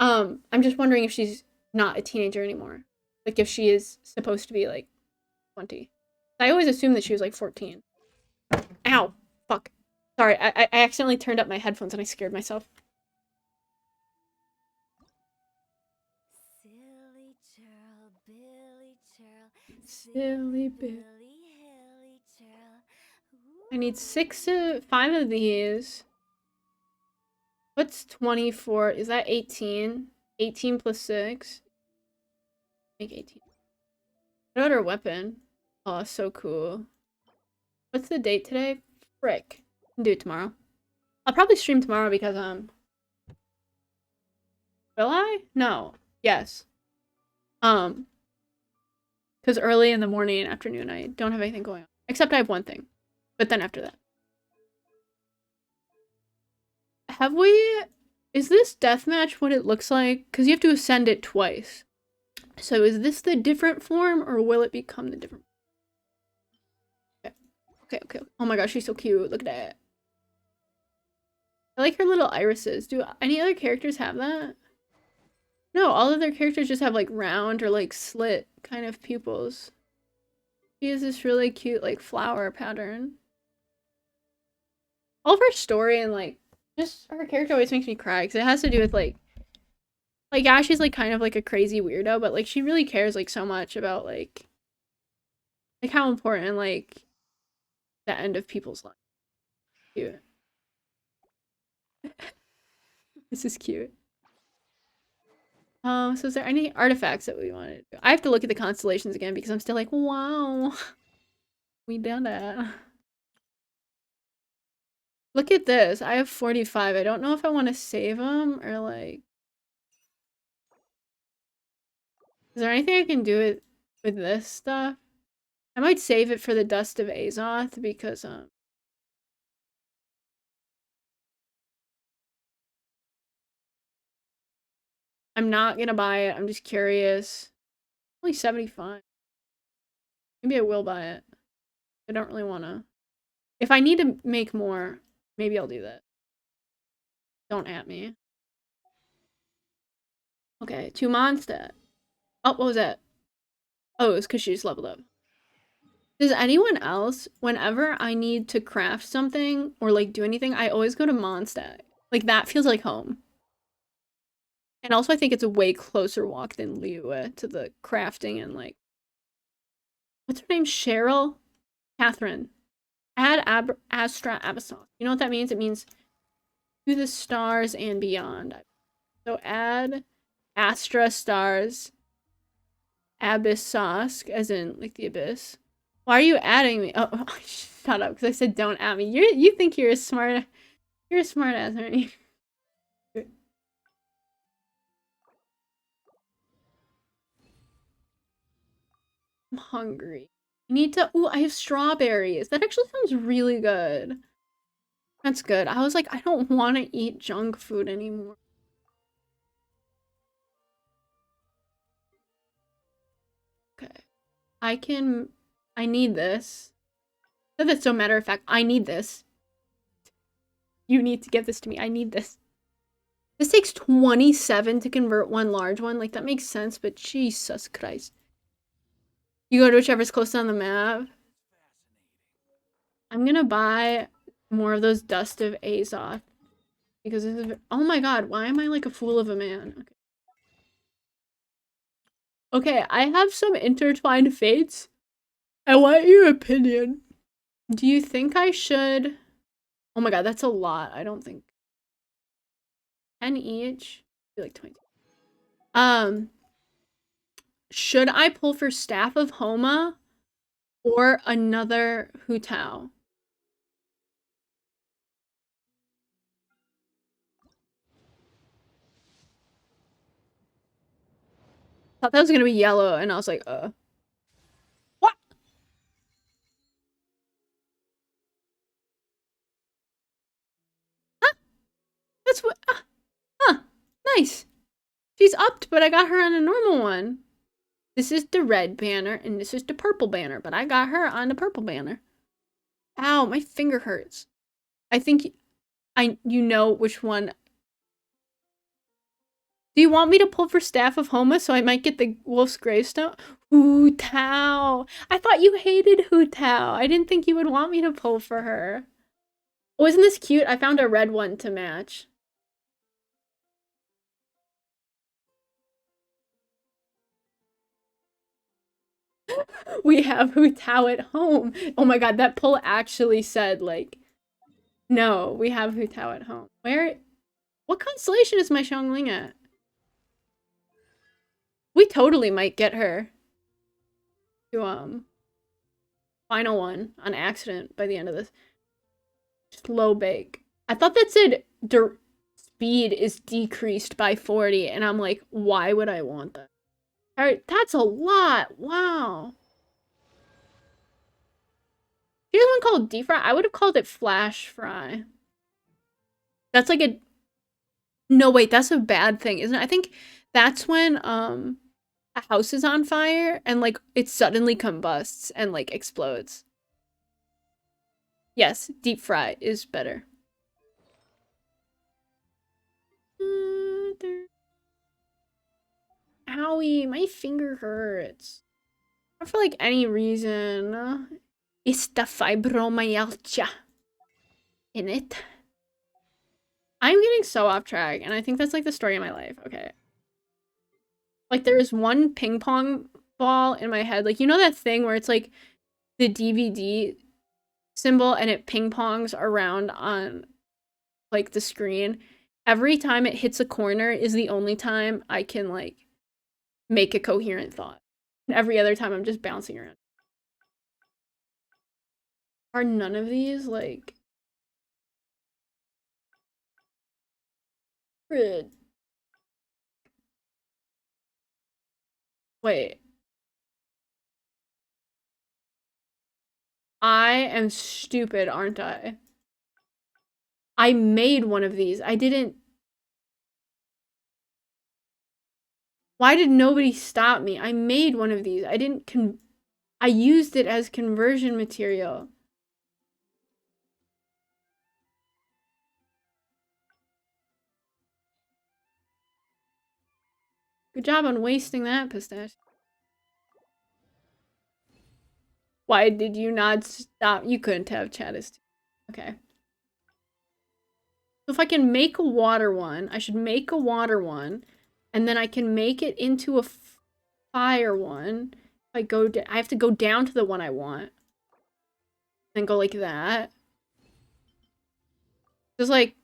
I'm just wondering if she's not a teenager anymore. Like if she is supposed to be like 20. I always assumed that she was like 14. Ow. Fuck. Sorry, I accidentally turned up my headphones and I scared myself. Silly churl, Billy churl, Silly bit. Billy Haley churl. I need 5 of these. What's 24? Is that 18? 18 plus 6? Make 18. What about her weapon? Oh, so cool. What's the date today? Frick. I'll do it tomorrow. I'll probably stream tomorrow because, will I? No. Yes. Because early in the morning and afternoon, I don't have anything going on. Except I have one thing. But then after that. Have we... Is this deathmatch what it looks like? Because you have to ascend it twice. So is this the different form, or will it become the different... Okay. Oh my gosh, she's so cute. Look at that. I like her little irises. Do any other characters have that? No, all of their characters just have like round or like slit kind of pupils. She has this really cute like flower pattern. All of her story and like just her character always makes me cry because it has to do with like yeah, she's like kind of like a crazy weirdo, but like she really cares like so much about like how important like the end of people's lives. Cute. This is cute. So is there any artifacts that we want to do? I have to look at the constellations again because I'm still like, wow, we did it. Look at this. I have 45. I don't know if I want to save them or like. Is there anything I can do with this stuff? I might save it for the Dust of Azoth because I'm not gonna buy it. I'm just curious. Only 75. Maybe I will buy it. I don't really wanna. If I need to make more, maybe I'll do that. Don't at me. Okay, 2 monster. Oh, what was that? Oh, it's because she just leveled up. Does anyone else, whenever I need to craft something or like do anything, I always go to Mondstadt. Like that feels like home. And also I think it's a way closer walk than Liyue to the crafting and like what's her name? Cheryl? Catherine. Add Astra Abyssal. You know what that means? It means to the stars and beyond. So add Astra stars Abyssosk, as in like the abyss. Why are you adding me? Oh, shut up, because I said don't add me. You think you're a smart ass, aren't you? I'm hungry. I need to. Ooh, I have strawberries. That actually sounds really good. That's good. I was like, I don't want to eat junk food anymore. Okay. I need this. That's so matter of fact. I need this. You need to give this to me. I need this. This takes 27 to convert one large one. Like, that makes sense, but Jesus Christ. You go to whichever's close on the map. I'm gonna buy more of those Dust of Azoth. Because this is... Oh my god, why am I like a fool of a man? Okay. Okay, I have some intertwined fates. I want your opinion. Do you think I should... Oh my god, that's a lot. I don't think... 10 each? I feel like 20. Should I pull for Staff of Homa or another Hu Tao? Thought that was gonna be yellow, and I was like, what? Huh? That's what? Huh? Nice. She's upped, but I got her on a normal one. This is the red banner, and this is the purple banner, but I got her on the purple banner. Ow, my finger hurts. I think you know which one. Do you want me to pull for Staff of Homa so I might get the Wolf's Gravestone? Hu Tao. I thought you hated Hu Tao. I didn't think you would want me to pull for her. Oh, isn't this cute? I found a red one to match. We have Hu Tao at home. Oh my god, that pull actually said, like, no, we have Hu Tao at home. What constellation is my Xiangling at? We totally might get her to, final one on accident by the end of this. Just low bake. I thought that said speed is decreased by 40, and I'm like, why would I want that? Alright, that's a lot. Wow. She has one called deep fry. I would have called it flash fry. That's like a... No, wait, that's a bad thing, isn't it? I think that's when, a house is on fire and, like, it suddenly combusts and, like, explodes. Yes, deep fry is better. Owie, my finger hurts. Not for, like, any reason. It's the fibromyalgia in it. I'm getting so off track, and I think that's, like, the story of my life. Okay. Like, there's one ping pong ball in my head. Like, you know that thing where it's, like, the DVD symbol and it ping pongs around on, like, the screen? every time it hits a corner is the only time I can, like, make a coherent thought. And every other time I'm just bouncing around. Are none of these, like... Frid. Wait. I am stupid, aren't I? I made one of these. I didn't... Why did nobody stop me? I made one of these. I didn't I used it as conversion material. Good job on wasting that, Pistachio. Why did you not stop? You couldn't have, Chattis. Okay. So if I can make a water one, I should make a water one, and then I can make it into a fire one. If I have to go down to the one I want. Then go like that. Just like,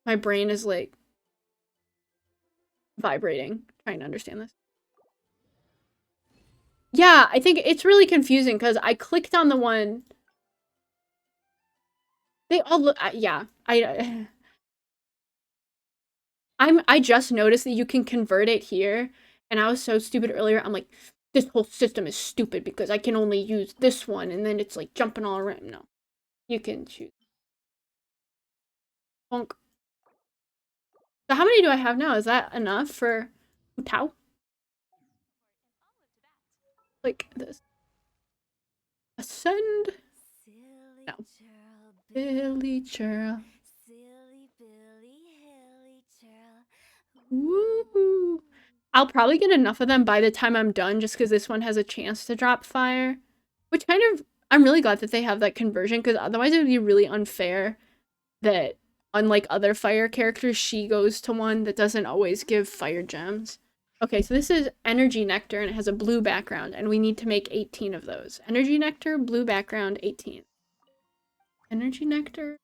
my brain is like, vibrating, trying to understand this. Yeah, I think it's really confusing because I clicked on the one. They all look, yeah, I just noticed that you can convert it here, and I was so stupid earlier. I'm like, this whole system is stupid because I can only use this one, and then it's like jumping all around. No, you can choose. Bonk. So how many do I have now? Is that enough for Tao? Like this. Ascend. No. Billy churl. Silly Billy Hilly churl. Woo! I'll probably get enough of them by the time I'm done, just because this one has a chance to drop fire. Which kind of, I'm really glad that they have that conversion, because otherwise it would be really unfair that, unlike other fire characters, she goes to one that doesn't always give fire gems. Okay, so this is Energy Nectar, and it has a blue background, and we need to make 18 of those. Energy Nectar, blue background, 18. Energy Nectar,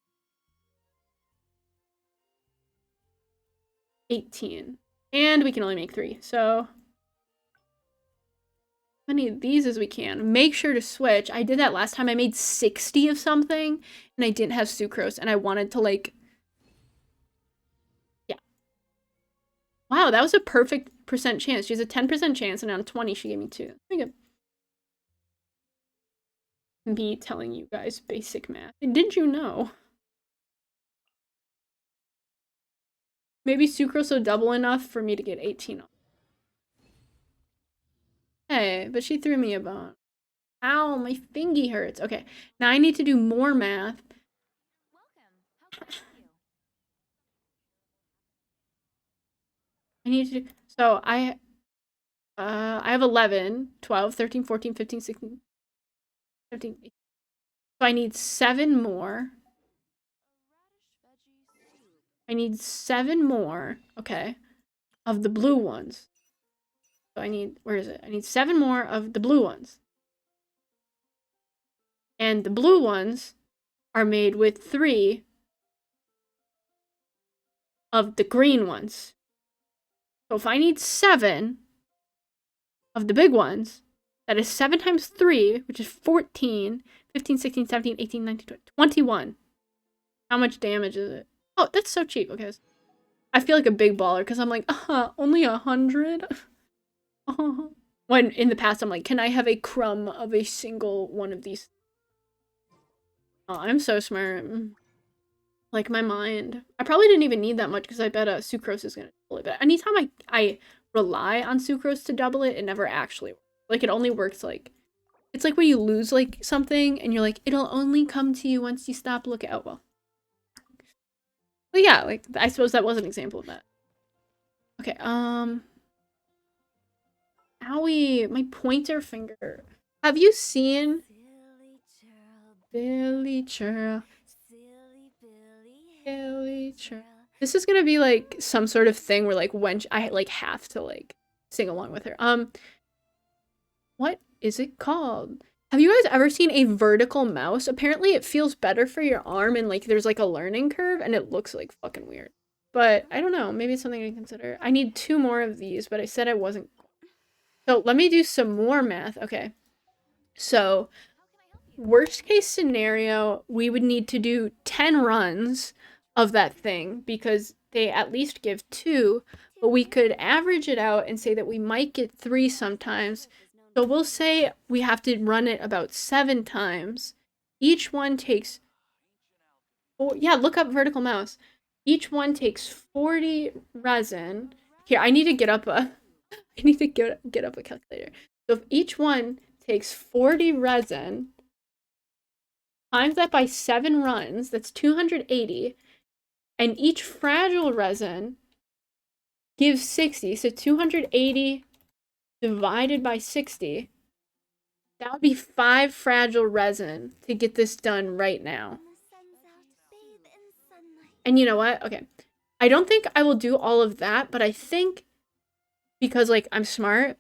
18. And we can only make 3, so... many of these as we can. Make sure to switch. I did that last time. I made 60 of something, and I didn't have sucrose, and I wanted to, like... yeah. Wow, that was a perfect percent chance. She has a 10% chance, and on 20, she gave me 2. Pretty good. Me telling you guys basic math. Did you know? Maybe sucrose will double enough for me to get 18 on. Hey, but she threw me a bone. Ow, my fingy hurts. Okay, now I need to do more math. I need to do, so I have 11, 12, 13, 14, 15, 16, 17, 18. So I need 7 more. I need 7 more, okay, of the blue ones. So I need, where is it? I need 7 more of the blue ones. And the blue ones are made with 3 of the green ones. So if I need 7 of the big ones, that is 7 times 3, which is 14, 15, 16, 17, 18, 19, 20, 21. How much damage is it? Oh, that's so cheap. Okay. I feel like a big baller because I'm like, only 100? When in the past I'm like, can I have a crumb of a single one of these? Oh, I'm so smart. Like my mind. I probably didn't even need that much because I bet sucrose is gonna double it. But anytime I rely on sucrose to double it, it never actually works. Like it only works like, it's like when you lose like something and you're like, it'll only come to you once you stop looking. Oh well. But yeah, like I suppose that was an example of that. Okay, owie, my pointer finger. Have you seen Billy Churl? Billy Churl. This is gonna be like some sort of thing where like when I like have to like sing along with her. What is it called? Have you guys ever seen a vertical mouse? Apparently it feels better for your arm and like there's like a learning curve and it looks like fucking weird. but I don't know. Maybe it's something to consider. I need 2 more of these, but I said I wasn't. So let me do some more math. Okay. So worst case scenario, we would need to do 10 runs of that thing because they at least give 2, but we could average it out and say that we might get 3 sometimes. So we'll say we have to run it about 7 times. Each one takes, oh, yeah, look up vertical mouse. Each one takes 40 resin. Here, I need to get up a I need to get up a calculator. So if each one takes 40 resin, times that by 7 runs, that's 280, and each fragile resin gives 60. So 280 divided by 60, that would be 5 fragile resin to get this done right now. And you know what? Okay. I don't think I will do all of that, but I think because like I'm smart,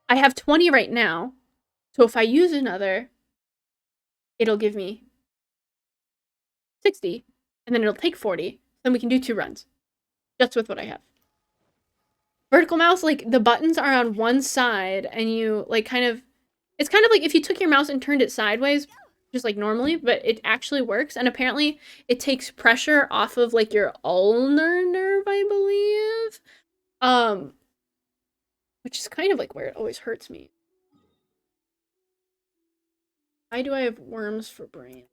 I have 20 right now. So if I use another, it'll give me 60, and then it'll take 40. Then we can do 2 runs just with what I have. Vertical mouse, like the buttons are on one side, and you like kind of, it's kind of like if you took your mouse and turned it sideways, just like normally, but it actually works. And apparently, it takes pressure off of like your ulnar nerve, I believe, which is kind of like where it always hurts me. Why do I have worms for brain?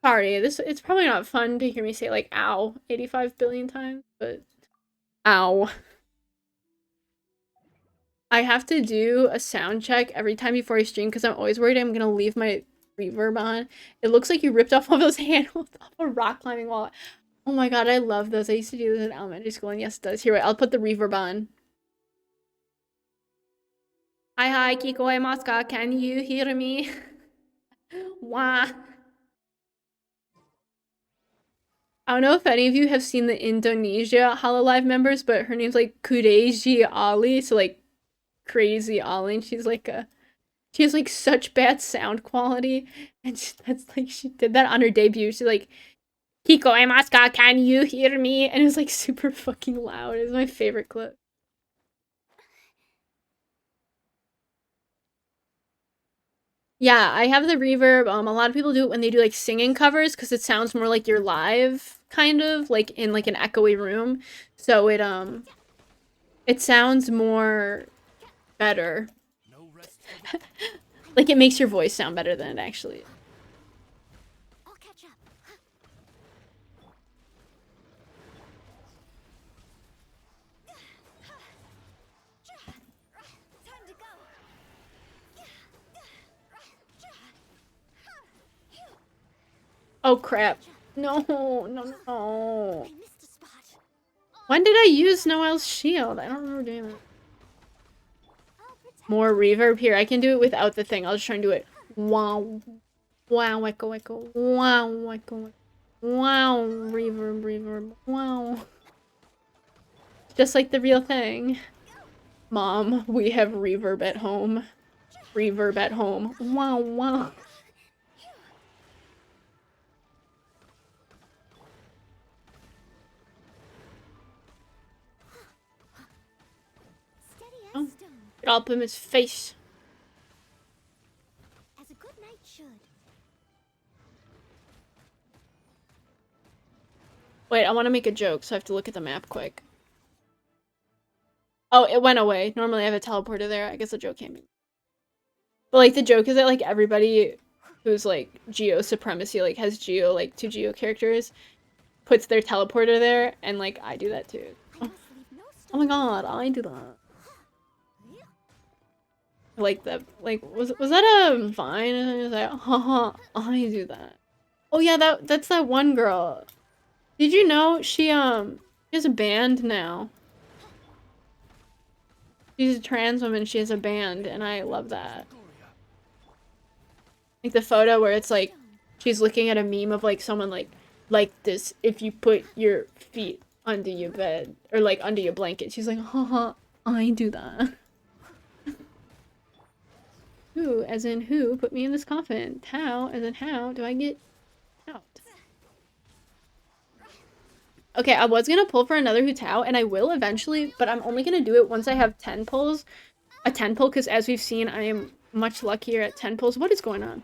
Sorry, it's probably not fun to hear me say like ow 85 billion times, but ow. I have to do a sound check every time before I stream because I'm always worried I'm gonna leave my reverb on. It looks like you ripped off all those handles off a rock climbing wall. Oh my god, I love those. I used to do this in elementary school, and yes, it does. Here, wait, I'll put the reverb on. Hi, Kiko Maska, can you hear me? Wah. I don't know if any of you have seen the Indonesia Hololive members, but her name's like Kureji Ali, so like crazy Ali, and she has like such bad sound quality, and that's like she did that on her debut. She's like, Kiko Emaska, can you hear me? And it was like super fucking loud. It was my favorite clip. Yeah, I have the reverb. A lot of people do it when they do like singing covers because it sounds more like you're live, kind of like in like an echoey room. So it sounds more better. Like it makes your voice sound better than it actually is. I'll catch up. Time to go. Oh crap. No, no, no. I missed a spot. When did I use Noel's shield? I don't remember doing that. More reverb here. I can do it without the thing. I'll just try and do it. Wow. Wow, echo, echo. Wow, echo. Wow, reverb, reverb. Wow. Just like the real thing. Mom, we have reverb at home. Reverb at home. Wow, wow. Oh, drop him his face. As a good knight should. Wait, I want to make a joke, so I have to look at the map quick. Oh, it went away. Normally I have a teleporter there. I guess the joke came in. But like the joke is that like everybody who's like Geo supremacy, like has Geo, like 2 Geo characters, puts their teleporter there, and like I do that too. Oh my god, I do that. Like the was that a Vine? And I was like, haha, I do that. Oh yeah, that's that one girl. Did you know she has a band now? She's a trans woman, she has a band, and I love that. Like the photo where it's like she's looking at a meme of like someone like this if you put your feet under your bed or like under your blanket. She's like, haha, I do that. Who, as in who, put me in this coffin? How, as in how, do I get out? Okay, I was gonna pull for another Hu Tao, and I will eventually, but I'm only gonna do it once I have 10 pulls. A 10 pull, because as we've seen, I am much luckier at 10 pulls. What is going on?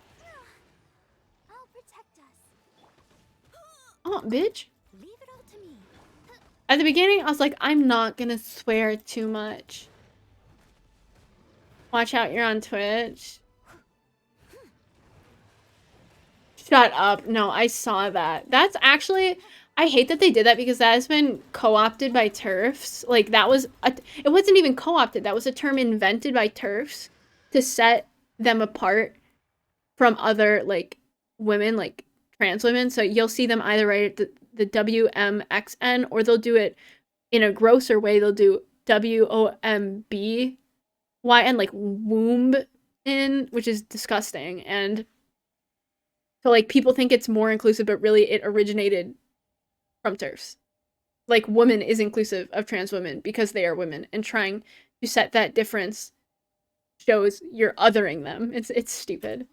I'll protect us. Oh, bitch. Leave it all to me. At the beginning, I was like, I'm not gonna swear too much. Watch out, you're on Twitch. Shut up. No, I saw that. That's actually, I hate that they did that because that has been co-opted by TERFs. Like that was it wasn't even co-opted. That was a term invented by TERFs to set them apart from other like women, like trans women. So you'll see them either write the WMXN or they'll do it in a grosser way. They'll do WOMBYN, like womb in, which is disgusting. And so like people think it's more inclusive, but really it originated from TERFs. Like woman is inclusive of trans women because they are women, and trying to set that difference shows you're othering them. It's stupid.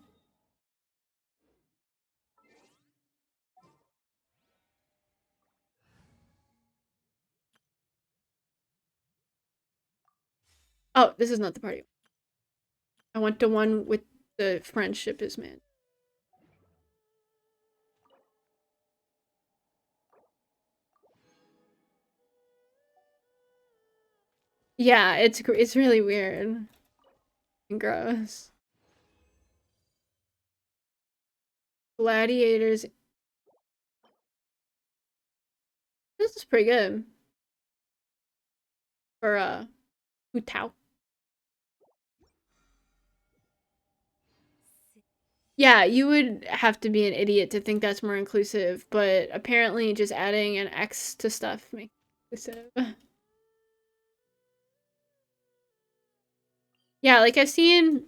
Oh, this is not the party. I want the one with the friendship is man. Yeah, it's really weird and gross. Gladiators. This is pretty good for Hu Tao. Yeah, you would have to be an idiot to think that's more inclusive, but apparently just adding an X to stuff makes it inclusive. Yeah, like I've seen,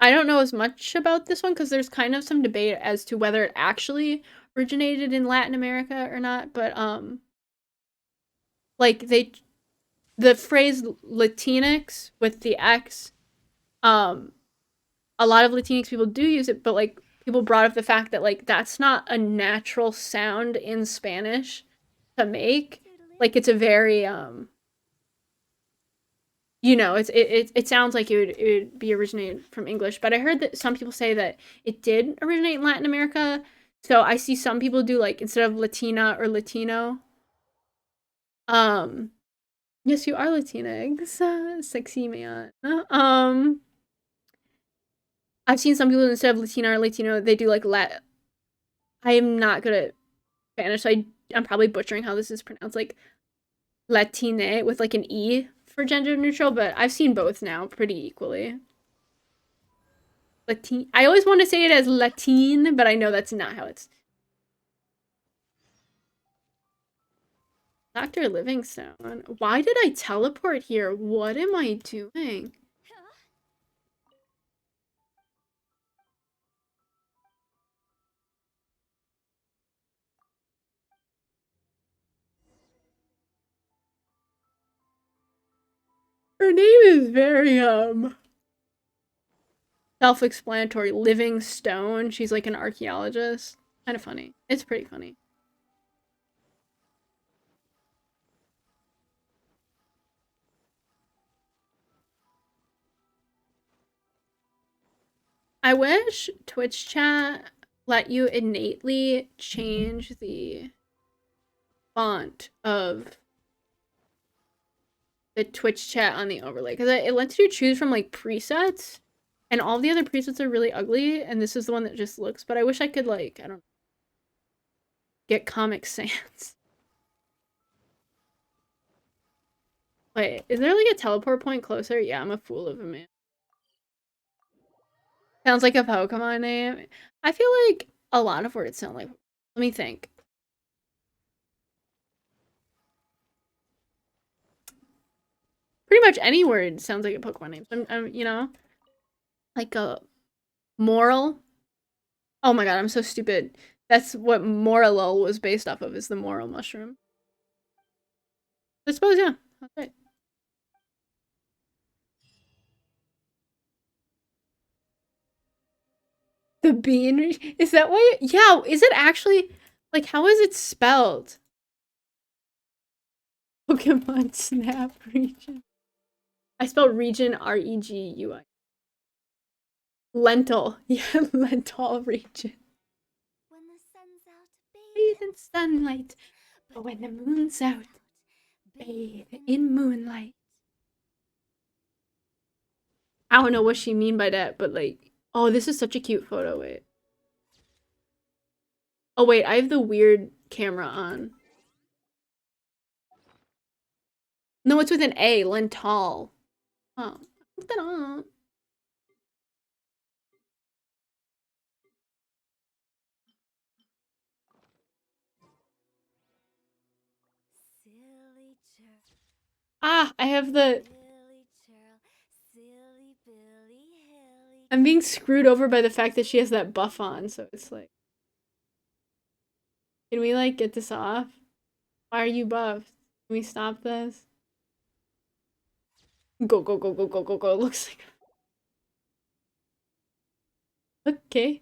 I don't know as much about this one because there's kind of some debate as to whether it actually originated in Latin America or not, but like the phrase Latinx with the X, um a lot of Latinx people do use it, but like people brought up the fact that like that's not a natural sound in Spanish to make. Like it's a very it sounds like it would be originated from English, but I heard that some people say that it did originate in Latin America. So I see some people do like instead of Latina or Latino. Um yes, you are Latinx. Sexy man. I've seen some people instead of Latina or Latino, they do like I am not good at Spanish, so I'm probably butchering how this is pronounced, like Latine with like an E for gender neutral, but I've seen both now pretty equally. Latin. I always want to say it as Latine, but I know that's not how it's. Dr. Livingstone. Why did I teleport here? What am I doing? Her name is very self-explanatory. Livingstone. She's like an archaeologist. Kind of funny. It's pretty funny. I wish Twitch chat let you innately change the font of the Twitch chat on the overlay because it lets you choose from like presets, and all the other presets are really ugly, and this is the one that just looks. But I wish I could like I don't know, get Comic Sans. Wait, is there like a teleport point closer? Yeah, I'm a fool of a man. Sounds like a Pokemon name. I feel like a lot of words sound like. Let me think. Pretty much any word sounds like a Pokemon name. Like a moral. Oh my god, I'm so stupid. That's what Moralol was based off of, is the moral mushroom. I suppose, yeah. That's right. The bean? Is that why? Yeah, is it actually like how is it spelled? Pokemon Snap region. I spelled region R-E-G-U-I. Lentil. Yeah, lentil region. When the sun's out, Bathe in sunlight, but when the moon's out, bathe in moonlight. I don't know what she mean by that, but like, oh, this is such a cute photo. Wait. Oh wait, I have the weird camera on. No, it's with an A, lental. Oh, look that on. Silly churl, Ah, I have the. silly churl, silly Billy Hilly. I'm being screwed over by the fact that she has that buff on, so it's like. Can we like get this off? Why are you buffed? Can we stop this? Go, go, go, go, go, go, go. It looks like. Okay.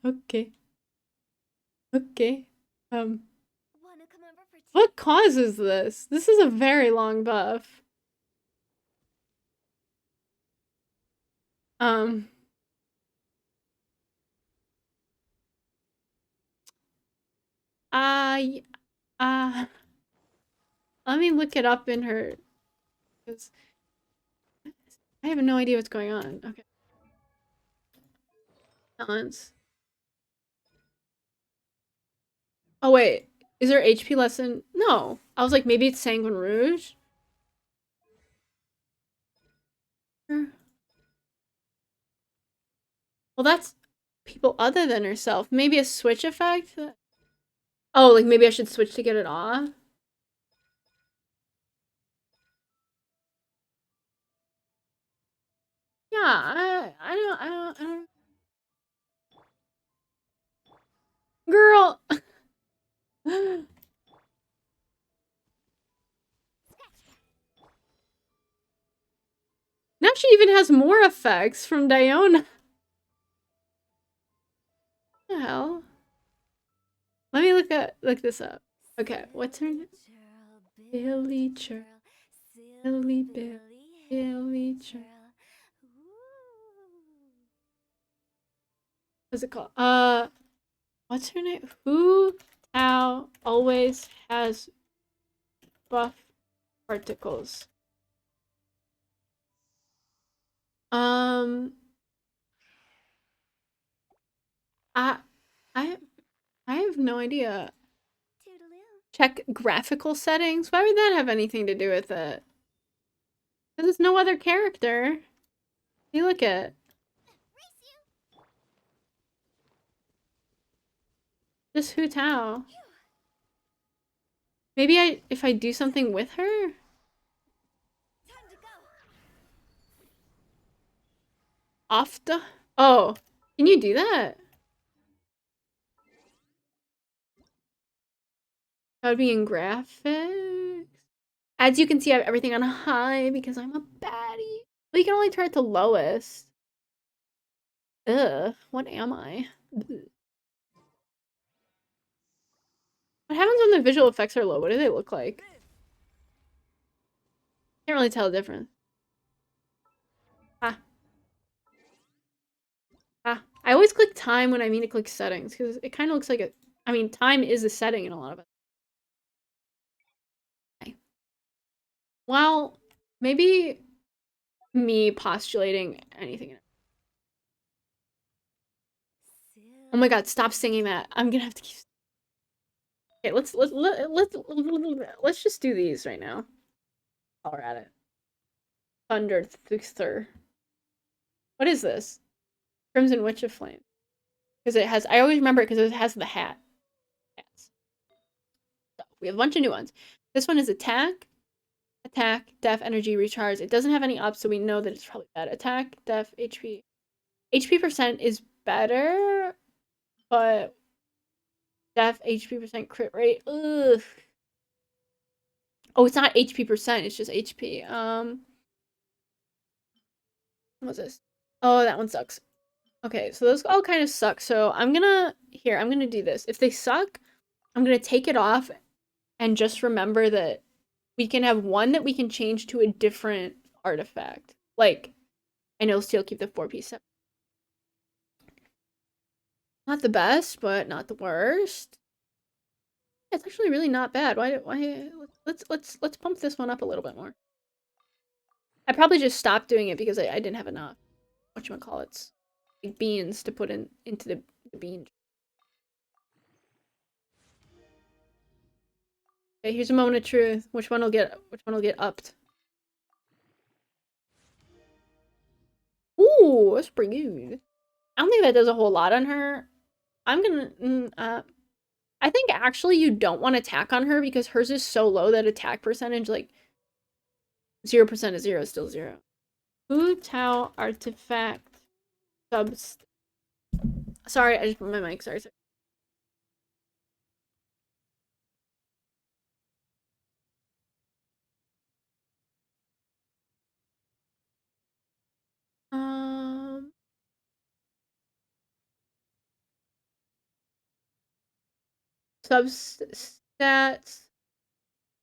Okay. Okay. Wanna come over for tea? What causes this? This is a very long buff. Um. I. Uh. Let me look it up in her. Because I have no idea what's going on. Okay. Balance. Oh, wait. Is there HP lesson? No. I was like, maybe it's Sanguine Rouge? Well, that's people other than herself. Maybe a switch effect? Oh, like maybe I should switch to get it off? Yeah, I don't. Girl! Now she even has more effects from Diona. What the hell? Let me look this up. Okay, what's her name? Billy Churl. Billy Bill. Billy Churl. What's it called? What's her name? Who Tao always has buff particles. Um, I, I, I have no idea. Toodaloo. Check graphical settings. Why would that have anything to do with it? Because it's no other character. You look at just Hu Tao. Maybe if I do something with her. Time to go. Off the. Oh, can you do that? That would be in graphics. As you can see, I have everything on high because I'm a baddie. But you can only turn it to lowest. Ugh, what am I? Ugh. What happens when the visual effects are low? What do they look like? Can't really tell the difference. Ah. Ah. I always click time when I mean to click settings because it kind of looks like a. I mean, time is a setting in a lot of it. Okay. Well, maybe me postulating anything. Oh my god, stop singing that. I'm gonna have to keep. Okay, let's just do these right now. While we're at it. Thunder Thixter. What is this? Crimson Witch of Flame. Because it has. I always remember it because it has the hat. Hats. So we have a bunch of new ones. This one is attack, def, energy, recharge. It doesn't have any ups, so we know that it's probably bad. Attack, def, HP. HP percent is better, but def, HP percent, crit rate. Ugh. Oh, it's not HP percent, it's just HP. What's this? Oh, that one sucks. Okay, so those all kind of suck. So I'm gonna do this. If they suck, I'm gonna take it off and just remember that we can have one that we can change to a different artifact. Like, I know still keep the 4-piece set. Not the best, but not the worst. Yeah, it's actually really not bad. Why let's pump this one up a little bit more. I probably just stopped doing it because I didn't have enough whatchamacallits, like beans to put into the bean. Okay, here's a moment of truth. Which one will get upped? Ooh, that's pretty good. I don't think that does a whole lot on her. I'm gonna I think actually you don't want to attack on her because hers is so low that attack percentage, like 0% of 0 is still 0. Food Tau artifact subs. Sorry, I just put my mic. Sorry. Um, Substats.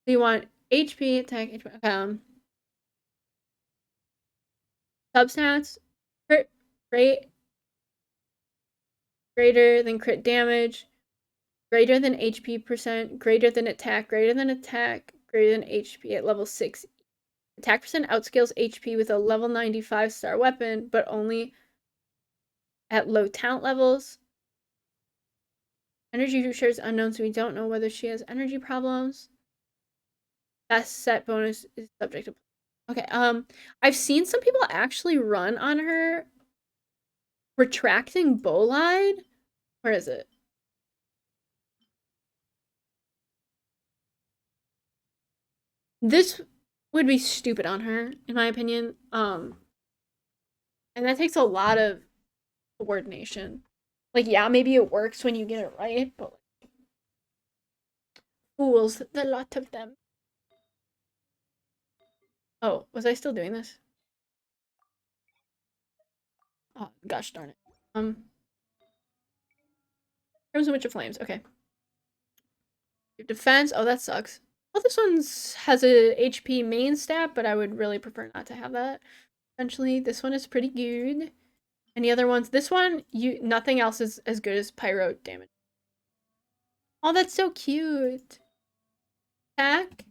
Do you want HP, attack, HP? Substats. Crit rate greater than crit damage, greater than HP percent, greater than attack, greater than attack, greater than HP at level 6. Attack percent outscales HP with a level 95 star weapon, but only at low talent levels. Energy shares unknown, so we don't know whether she has energy problems. Best set bonus is subject to. Okay, I've seen some people actually run on her retracting bolide. Where is it? This would be stupid on her, in my opinion. And that takes a lot of coordination. Like, yeah, maybe it works when you get it right, but like, fools, the lot of them. Oh, was I still doing this? Oh, gosh darn it. Crimson Witch of Flames. Okay. Your defense. Oh, that sucks. Well, this one's has a HP main stat, but I would really prefer not to have that. Essentially, this one is pretty good. Any other ones? This one, nothing else is as good as pyro damage. Oh, that's so cute. Attack.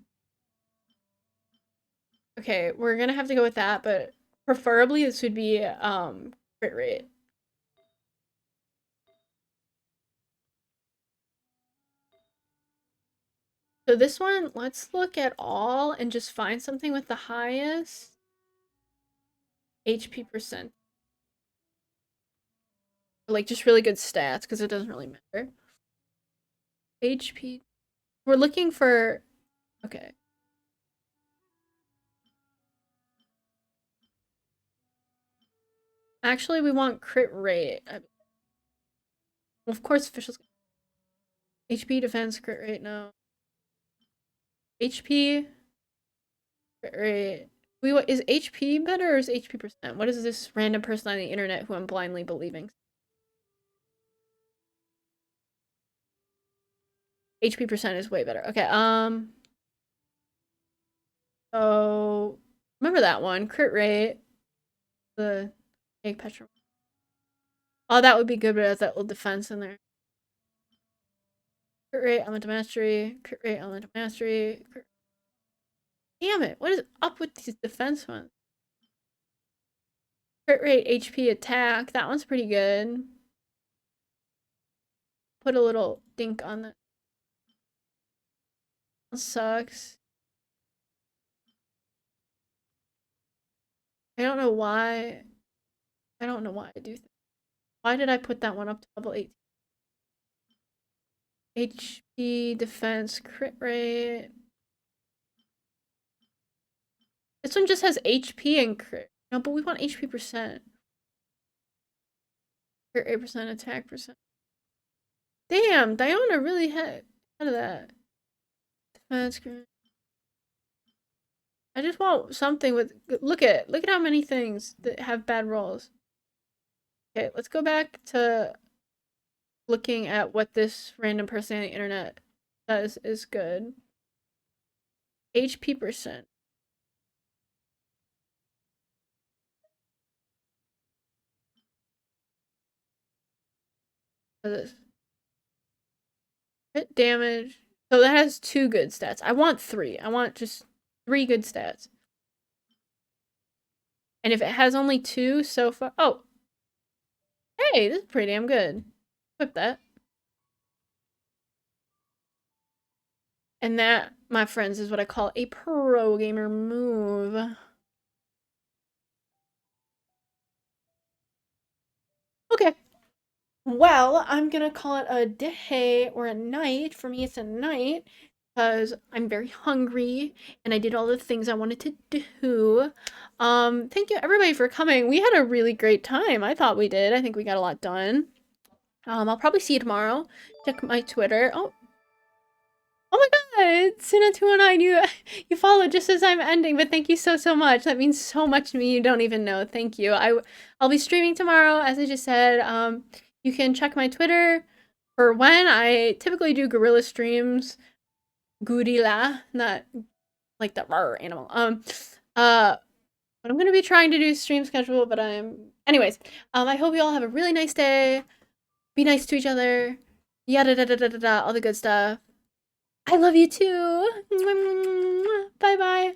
Okay, we're gonna have to go with that, but preferably this would be crit rate. So this one, let's look at all and just find something with the highest HP percent. Like just really good stats because it doesn't really matter. HP. We're looking for. Okay. Actually, we want crit rate. Well, of course, officials. HP defense crit rate. No. HP crit rate. Is HP better or is HP percent? What is this random person on the internet who I'm blindly believing? HP percent is way better. Okay. So remember that one crit rate. The egg petrol. Oh, that would be good, but it has that little defense in there. Crit rate, elemental mastery. Crit rate, elemental mastery. Damn it! What is up with these defense ones? Crit rate, HP, attack. That one's pretty good. Put a little dink on that. That sucks. I don't know why. I don't know why I do that. Why did I put that one up to level 8? HP, defense, crit rate. This one just has HP and crit. No, but we want HP percent. Crit rate percent, attack percent. Damn, Diona really had of that. Defense, crit. I just want something with look at how many things that have bad rolls. Okay, let's go back to looking at what this random person on the internet says is good. HP percent. This hit damage. So that has 2 good stats. I want 3. I want just 3 good stats. And if it has only 2 so far. Oh. Hey, this is pretty damn good. Equip that. And that, my friends, is what I call a pro gamer move. Okay. Well, I'm gonna call it a day or a night. For me, it's a night because I'm very hungry and I did all the things I wanted to do. Thank you everybody for coming. We had a really great time. I thought we did. I think we got a lot done. I'll probably see you tomorrow. Check my Twitter. Oh my god, Sina209, you followed just as I'm ending, but thank you so much. That means so much to me. You don't even know. Thank you. I'll be streaming tomorrow, as I just said. You can check my Twitter for when I typically do gorilla streams. Gorilla, not like the rar animal. But I'm gonna be trying to do stream schedule, but anyways, I hope you all have a really nice day. Be nice to each other. Yada da da da da da, all the good stuff. I love you too. Bye bye.